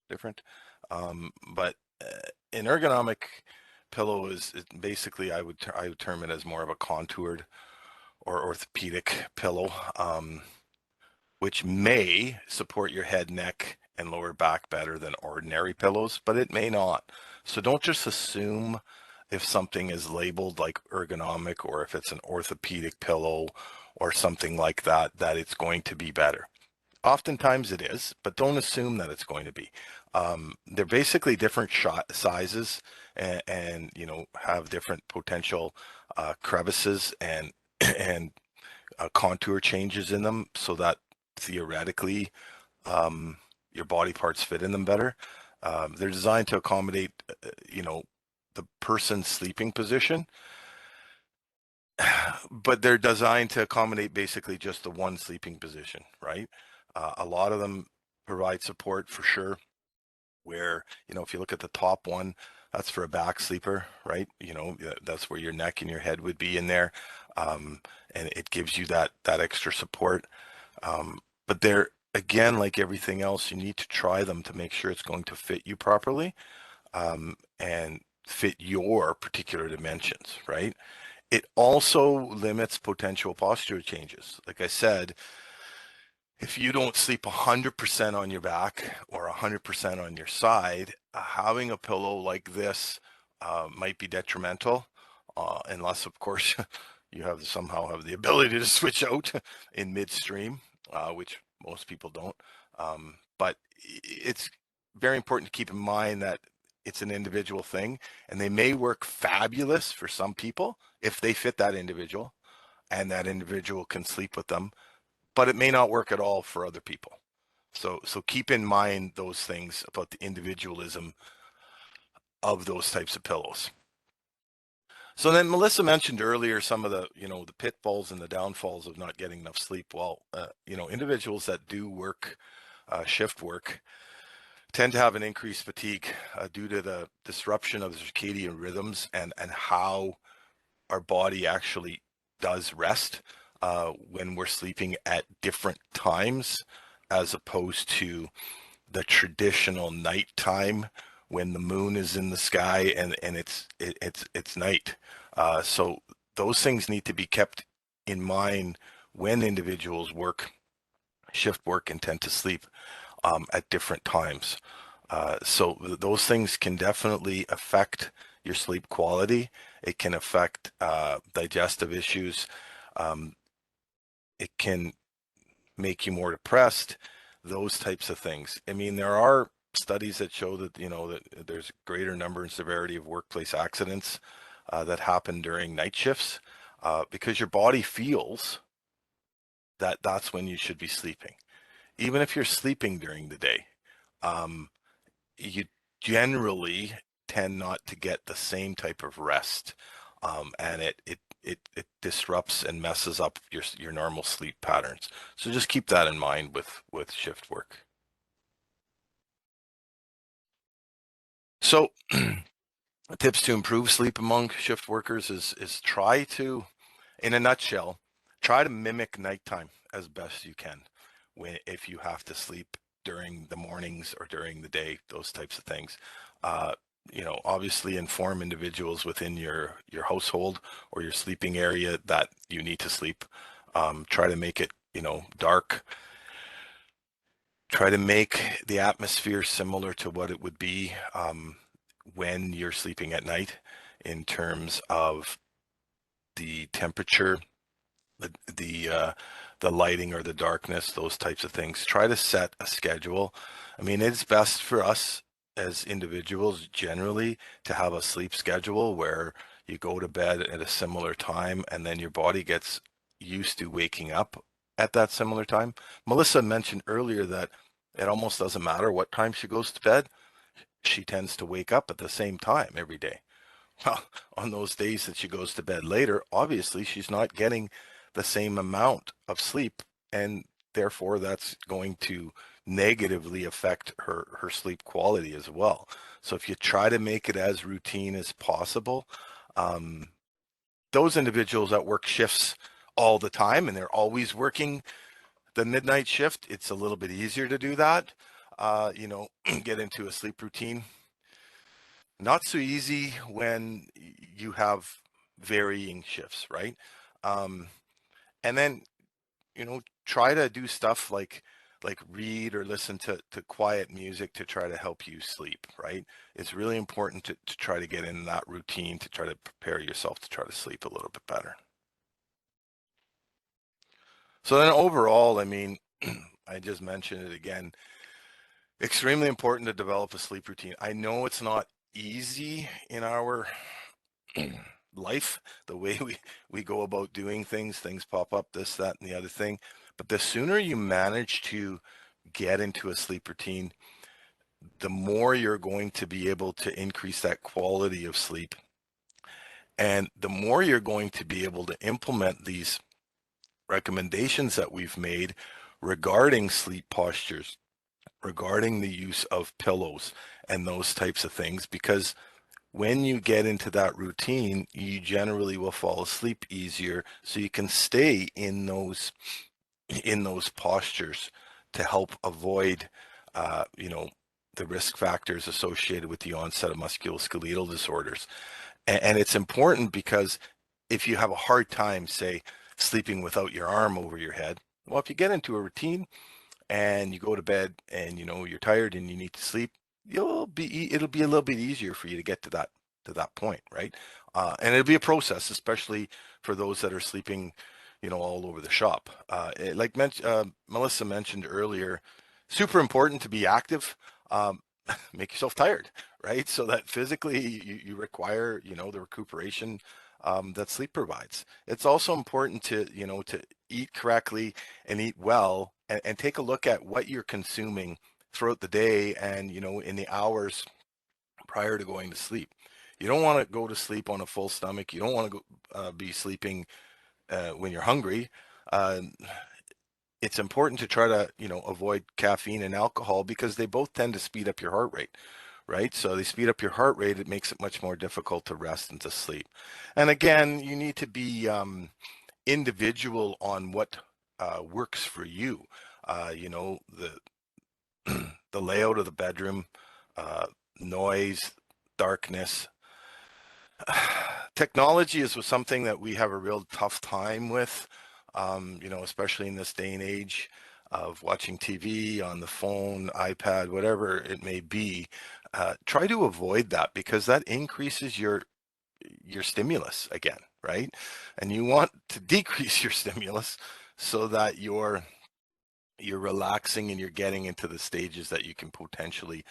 different. But an ergonomic pillow is basically, I would term it as more of a contoured or orthopedic pillow, which may support your head, neck, and lower back better than ordinary pillows, but it may not. So don't just assume if something is labeled like ergonomic, or if it's an orthopedic pillow or something like that, that it's going to be better. Oftentimes it is, but don't assume that it's going to be. They're basically different sizes, and have different potential crevices and and contour changes in them, so that theoretically your body parts fit in them better. They're designed to accommodate, the person's sleeping position, but they're designed to accommodate basically just the one sleeping position, right? A lot of them provide support for sure, where, if you look at the top one, that's for a back sleeper, right? That's where your neck and your head would be in there. And it gives you that extra support. But they're, again, like everything else, you need to try them to make sure it's going to fit you properly, and fit your particular dimensions, right? It also limits potential posture changes. Like I said, if you don't sleep 100% on your back or 100% on your side, having a pillow like this might be detrimental, unless, of course, you somehow have the ability to switch out in midstream, which most people don't. But it's very important to keep in mind that it's an individual thing, and they may work fabulous for some people if they fit that individual and that individual can sleep with them, but it may not work at all for other people. So keep in mind those things about the individualism of those types of pillows. So then Melissa mentioned earlier some of the, the pitfalls and the downfalls of not getting enough sleep. Well, individuals that do work, shift work, tend to have an increased fatigue due to the disruption of the circadian rhythms, and how our body actually does rest when we're sleeping at different times, as opposed to the traditional nighttime when the moon is in the sky and it's night. So those things need to be kept in mind when individuals shift work and tend to sleep at different times. So those things can definitely affect your sleep quality. It can affect digestive issues. It can make you more depressed, those types of things. I mean, there are studies that show that, that there's a greater number and severity of workplace accidents that happen during night shifts, because your body feels that that's when you should be sleeping. Even if you're sleeping during the day, um, you generally tend not to get the same type of rest, and it disrupts and messes up your normal sleep patterns. So just keep that in mind with shift work. So Tips to improve sleep among shift workers is try to, in a nutshell, try to mimic nighttime as best you can if you have to sleep during the mornings or during the day, those types of things. Uh, obviously inform individuals within your household or your sleeping area that you need to sleep. Try to make it, dark. Try to make the atmosphere similar to what it would be when you're sleeping at night in terms of the temperature, the lighting or the darkness, those types of things. Try to set a schedule. I mean, it's best for us as individuals generally to have a sleep schedule where you go to bed at a similar time and then your body gets used to waking up at that similar time. Melissa mentioned earlier that it almost doesn't matter what time she goes to bed. She tends to wake up at the same time every day. Well, on those days that she goes to bed later, obviously she's not getting the same amount of sleep, and therefore that's going to negatively affect her sleep quality as well. So if you try to make it as routine as possible, um, those individuals that work shifts all the time and they're always working the midnight shift, it's a little bit easier to do that. Get into a sleep routine. Not so easy when you have varying shifts, right? Um, and then, try to do stuff like read or listen to quiet music to try to help you sleep, right? It's really important to try to get in that routine to try to prepare yourself to try to sleep a little bit better. So then overall, I mean, I just mentioned it again, extremely important to develop a sleep routine. I know it's not easy in our life, the way we go about doing things pop up, this, that, and the other thing. But the sooner you manage to get into a sleep routine, the more you're going to be able to increase that quality of sleep. And the more you're going to be able to implement these recommendations that we've made regarding sleep postures, regarding the use of pillows and those types of things, because when you get into that routine, you generally will fall asleep easier, so you can stay in those postures to help avoid, uh, you know, the risk factors associated with the onset of musculoskeletal disorders. And it's important because if you have a hard time, say, sleeping without your arm over your head, well, if you get into a routine and you go to bed and you're tired and you need to sleep, it'll be a little bit easier for you to get to that point, right? And it'll be a process, especially for those that are sleeping, all over the shop. Melissa mentioned earlier, super important to be active. Um, Make yourself tired, right? So that physically you require, the recuperation that sleep provides. It's also important to eat correctly and eat well, and take a look at what you're consuming throughout the day and, in the hours prior to going to sleep. You don't want to go to sleep on a full stomach. You don't want to be sleeping when you're hungry. Uh, it's important to try to, avoid caffeine and alcohol because they both tend to speed up your heart rate, right? So they speed up your heart rate. It makes it much more difficult to rest and to sleep. And again, you need to be individual on what works for you. The the layout of the bedroom, uh, noise, darkness. Technology is something that we have a real tough time with, especially in this day and age of watching TV on the phone, iPad, whatever it may be. Try to avoid that because that increases your stimulus again, right? And you want to decrease your stimulus so that you're relaxing and you're getting into the stages that you can potentially,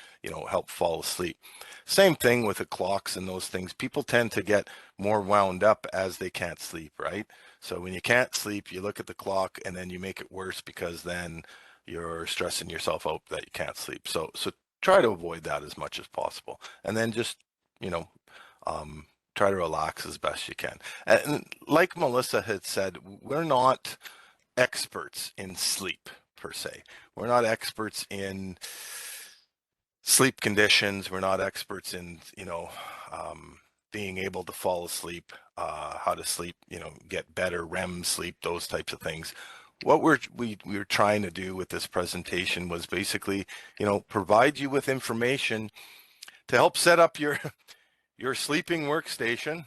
help fall asleep. Same thing with the clocks and those things. People tend to get more wound up as they can't sleep, right? So when you can't sleep, you look at the clock and then you make it worse because then you're stressing yourself out that you can't sleep. So try to avoid that as much as possible. And then just, you know, um, try to relax as best you can. And like Melissa had said, we're not experts in sleep per se. We're not experts in sleep conditions. We're not experts in, being able to fall asleep, how to sleep, get better REM sleep, those types of things. What we were trying to do with this presentation was basically, provide you with information to help set up your your sleeping workstation,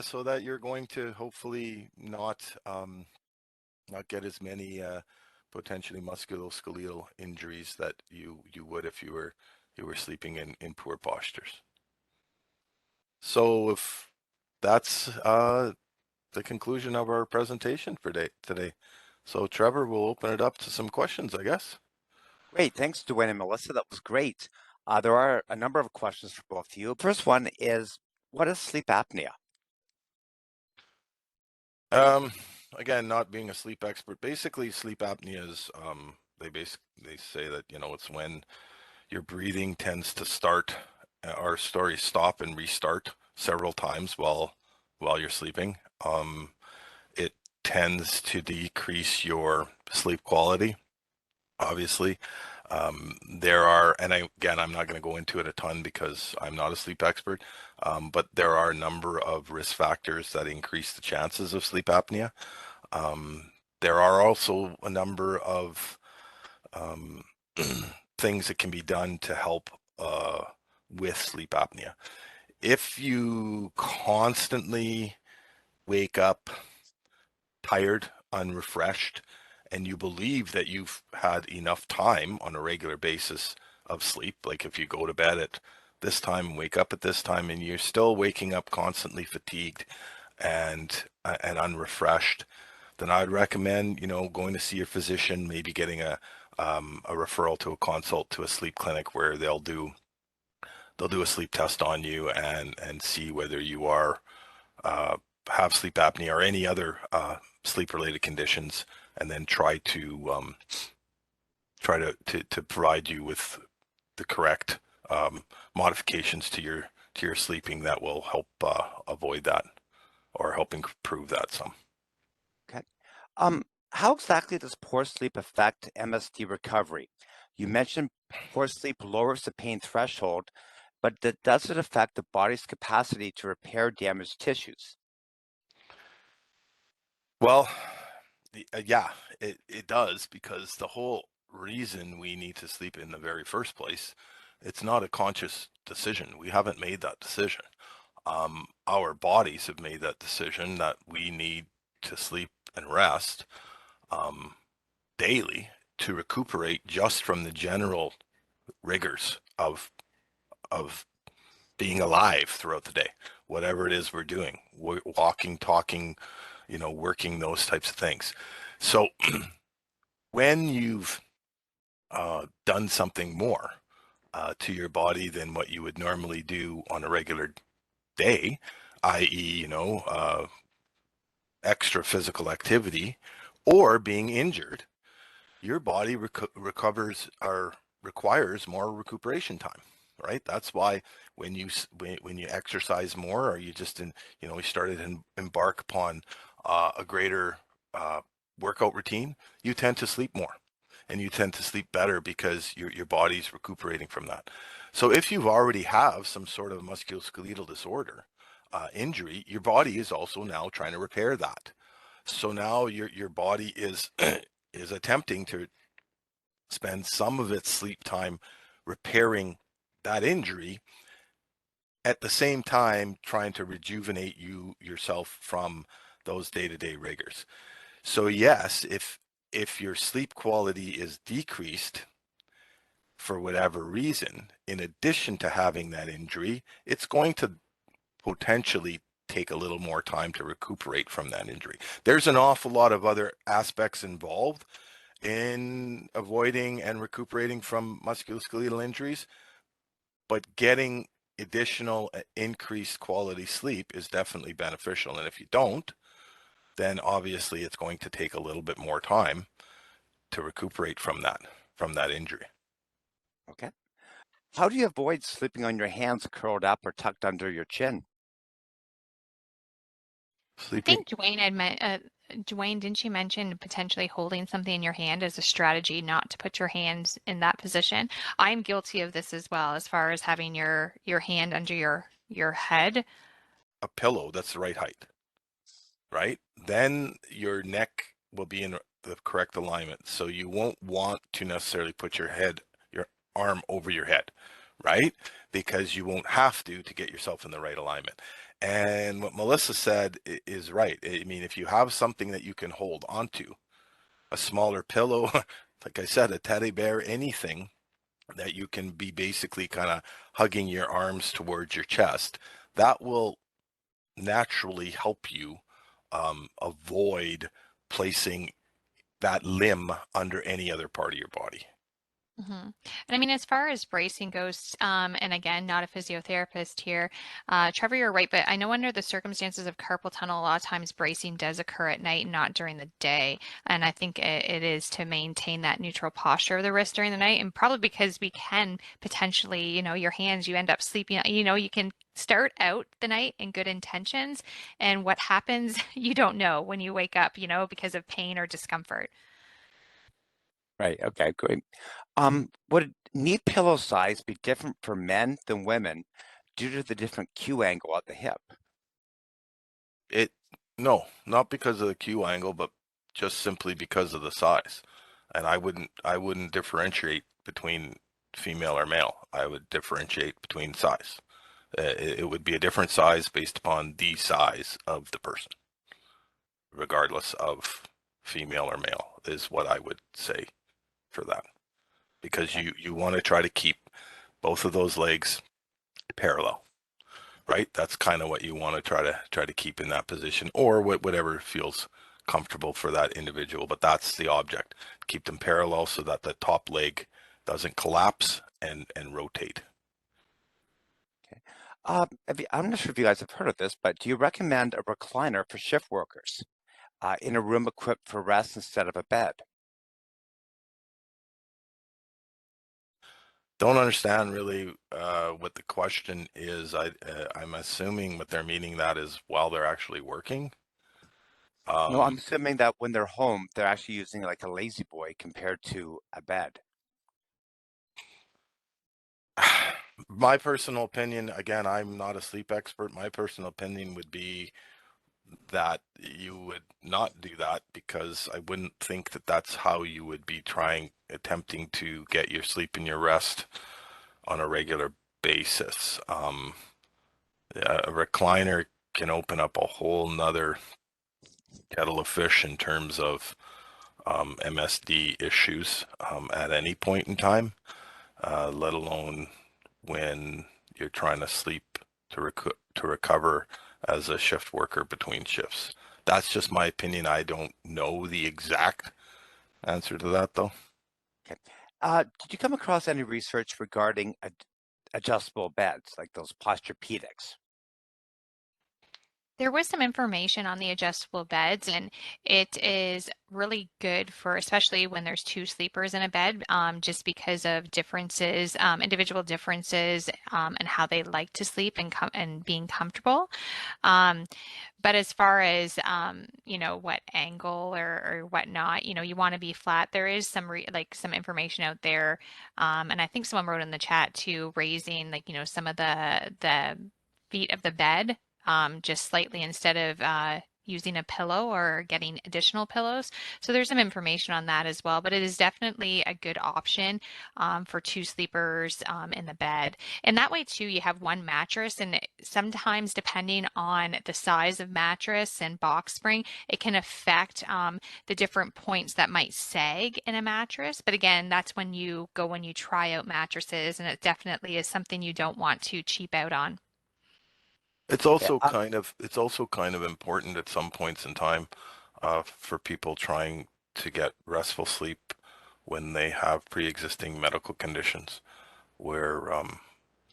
so that you're going to hopefully not get as many potentially musculoskeletal injuries that you would if you were sleeping in poor postures. So if that's the conclusion of our presentation for today. So Trevor, we'll open it up to some questions, I guess. Great. Thanks, Dwayne and Melissa. That was great. There are a number of questions for both of you. First one is, what is sleep apnea? Um, Again, not being a sleep expert, basically sleep apnea is they say that it's when your breathing tends to stop and restart several times while you're sleeping. It tends to decrease your sleep quality, obviously. I'm not going to go into it a ton because I'm not a sleep expert, but there are a number of risk factors that increase the chances of sleep apnea. There are also a number of um, things that can be done to help with sleep apnea. If you constantly wake up tired, unrefreshed, and you believe that you've had enough time on a regular basis of sleep, like if you go to bed at this time and wake up at this time and you're still waking up constantly fatigued and unrefreshed, then I'd recommend, going to see your physician, maybe getting a referral to a consult to a sleep clinic where they'll do a sleep test on you and see whether you are uh, have sleep apnea or any other sleep related conditions, and then try to provide you with the correct modifications to your sleeping that will help avoid that or help improve that some. Okay. Um, how exactly does poor sleep affect MSD recovery? You mentioned poor sleep lowers the pain threshold, but does it affect the body's capacity to repair damaged tissues? Well, yeah, it does, because the whole reason we need to sleep in the very first place, it's not a conscious decision. We haven't made that decision. Our bodies have made that decision that we need to sleep and rest um, daily to recuperate just from the general rigors of being alive throughout the day, whatever it is we're doing, walking, talking, working, those types of things. So when you've done something more to your body than what you would normally do on a regular day, i.e., extra physical activity or being injured, your body recovers or requires more recuperation time, right? That's why when you exercise more, or you just you started to embark upon a greater uh, workout routine, you tend to sleep more and you tend to sleep better because your body's recuperating from that. So if you've already have some sort of musculoskeletal disorder, injury, your body is also now trying to repair that. So now your body is is attempting to spend some of its sleep time repairing that injury, at the same time trying to rejuvenate yourself from those day-to-day rigors. So yes, if your sleep quality is decreased for whatever reason, in addition to having that injury, it's going to potentially take a little more time to recuperate from that injury. There's an awful lot of other aspects involved in avoiding and recuperating from musculoskeletal injuries, but getting additional increased quality sleep is definitely beneficial. And if you don't, then obviously it's going to take a little bit more time to recuperate from that injury. Okay. How do you avoid sleeping on your hands curled up or tucked under your chin? I Sleeping. think Dwayne had Dwayne, didn't you mention potentially holding something in your hand as a strategy not to put your hands in that position? I'm guilty of this as well, as far as having your hand under your head. A pillow that's the right height, right? Then your neck will be in the correct alignment. So you won't want to necessarily put your arm over your head, right? Because you won't have to get yourself in the right alignment. And what Melissa said is right. I mean, if you have something that you can hold onto, a smaller pillow, like I said, a teddy bear, anything that you can be basically kind of hugging your arms towards your chest, that will naturally help you avoid placing that limb under any other part of your body. And I mean, as far as bracing goes, and again, not a physiotherapist here, Trevor, you're right, but I know under the circumstances of carpal tunnel, a lot of times bracing does occur at night, not during the day. And I think it is to maintain that neutral posture of the wrist during the night, and probably because we can potentially, your hands, you end up sleeping, you can start out the night in good intentions, and what happens, you don't know when you wake up, because of pain or discomfort. Right. Okay, great. Would knee pillow size be different for men than women due to the different Q angle at the hip? It No, not because of the Q angle, but just simply because of the size. And I wouldn't differentiate between female or male. I would differentiate between size. It would be a different size based upon the size of the person, regardless of female or male, is what I would say for that. Because Okay. you want to try to keep both of those legs parallel, right? That's kind of what you want to try to keep in that position, or whatever feels comfortable for that individual. But that's the object: keep them parallel so that the top leg doesn't collapse and rotate. Okay. I'm not sure if you guys have heard of this, but do you recommend a recliner for shift workers in a room equipped for rest instead of a bed? Don't understand really what the question is. I'm assuming what they're meaning that is while they're actually working. No, I'm Um, assuming that when they're home, they're actually using like a lazy boy compared to a bed. my personal opinion, again, I'm not a sleep expert. My personal opinion would be that you would not do that, because I wouldn't think that that's how you would be attempting to get your sleep and your rest on a regular basis. A recliner can open up a whole nother kettle of fish in terms of MSD issues at any point in time, let alone when you're trying to sleep to recover as a shift worker between shifts. That's just my opinion. I don't know the exact answer to that though. Okay. Did you come across any research regarding adjustable beds, like those posturepedics? There was some information on the adjustable beds, and it is really good for, especially when there's two sleepers in a bed, just because of differences, individual differences, and how they like to sleep and being comfortable. Um, but as far as what angle or whatnot, you want to be flat. There is some information out there, and I think someone wrote in the chat too, raising some of the feet of the bed just slightly instead of using a pillow or getting additional pillows. So there's some information on that as well, but it is definitely a good option for two sleepers in the bed. And that way too, you have one mattress, and sometimes depending on the size of mattress and box spring, it can affect the different points that might sag in a mattress. But again, that's when you try out mattresses, and it definitely is something you don't want to cheap out on. Okay. It's also kind of important at some points in time for people trying to get restful sleep when they have pre-existing medical conditions where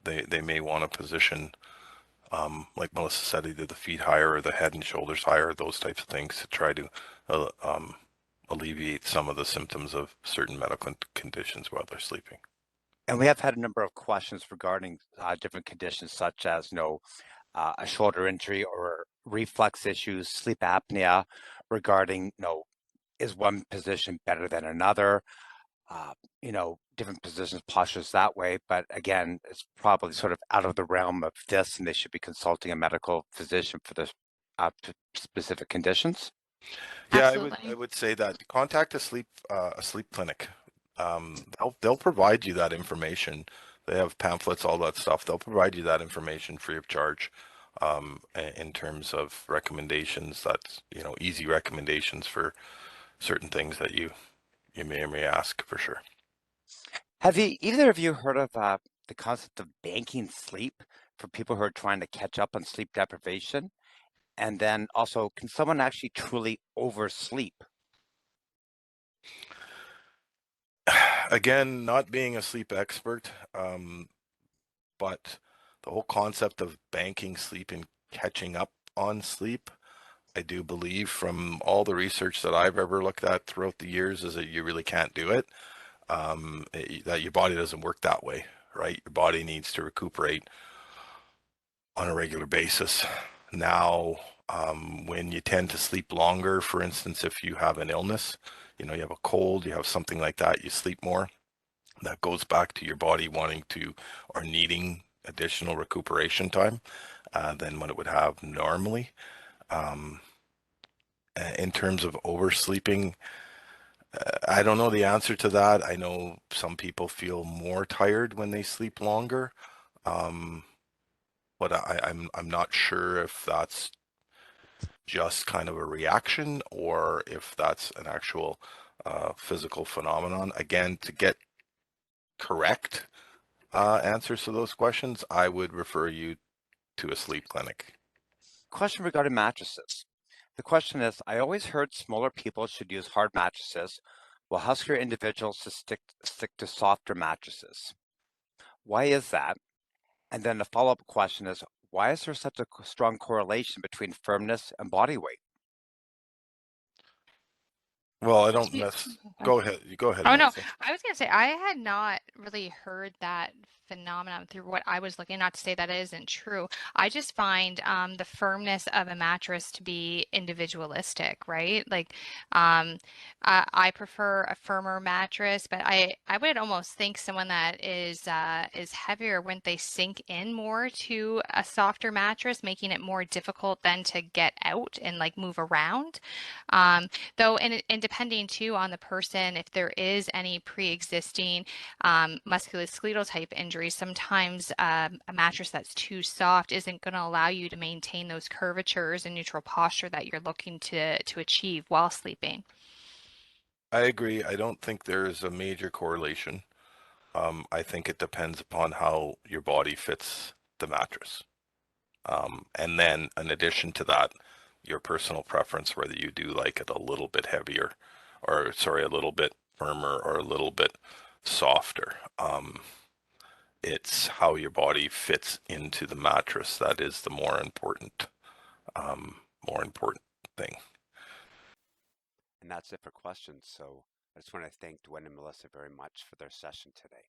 they may want to position, like Melissa said, either the feet higher or the head and shoulders higher, those types of things to try to alleviate some of the symptoms of certain medical conditions while they're sleeping. And we have had a number of questions regarding different conditions such as, a shoulder injury or reflux issues, sleep apnea, regarding, is one position better than another? Different positions, postures that way. But again, it's probably sort of out of the realm of this, and they should be consulting a medical physician for the specific conditions. Yeah, I Absolutely. would say that contact a sleep clinic. They'll provide you that information. They have pamphlets, all that stuff. They'll provide you that information free of charge, in terms of recommendations. That's, easy recommendations for certain things that you may or may ask for sure. Have either of you heard of the concept of banking sleep for people who are trying to catch up on sleep deprivation? And then also, can someone actually truly oversleep? Again, not being a sleep expert, but the whole concept of banking sleep and catching up on sleep, I do believe from all the research that I've ever looked at throughout the years is that you really can't do it. That your body doesn't work that way, right? Your body needs to recuperate on a regular basis. Now, when you tend to sleep longer, for instance, if you have an illness, you have a cold, you have something like that, you sleep more. That goes back to your body wanting to or needing additional recuperation time than what it would have normally. Um, in terms of oversleeping, I don't know the answer to that. I know some people feel more tired when they sleep longer, um, but I'm not sure if that's just kind of a reaction or if that's an actual physical phenomenon. Again, to get correct answers to those questions, I would refer you to a sleep clinic. Question regarding mattresses. The question is, I always heard smaller people should use hard mattresses, while huskier individuals should stick to softer mattresses. Why is that? And then the follow-up question is, why is there such a strong correlation between firmness and body weight? Well, I To don't be- go ahead. You go ahead, Oh no, Melissa. I was gonna say I had not really heard that phenomenon through what I was looking. Not to say that it isn't true. I just find the firmness of a mattress to be individualistic, right? Like, I prefer a firmer mattress, but I would almost think someone that is heavier, wouldn't they sink in more to a softer mattress, making it more difficult then to get out and like move around. Though, and depending too on the person, if there is any pre-existing musculoskeletal type injuries, sometimes a mattress that's too soft isn't going to allow you to maintain those curvatures and neutral posture that you're looking to achieve while sleeping. I agree. I don't think there's a major correlation. I think it depends upon how your body fits the mattress. And then in addition to that, your personal preference, whether you do like it a little bit heavier or sorry, a little bit firmer or a little bit softer. It's how your body fits into the mattress that is the more important thing. And that's it for questions. So I just want to thank Dwayne and Melissa very much for their session today.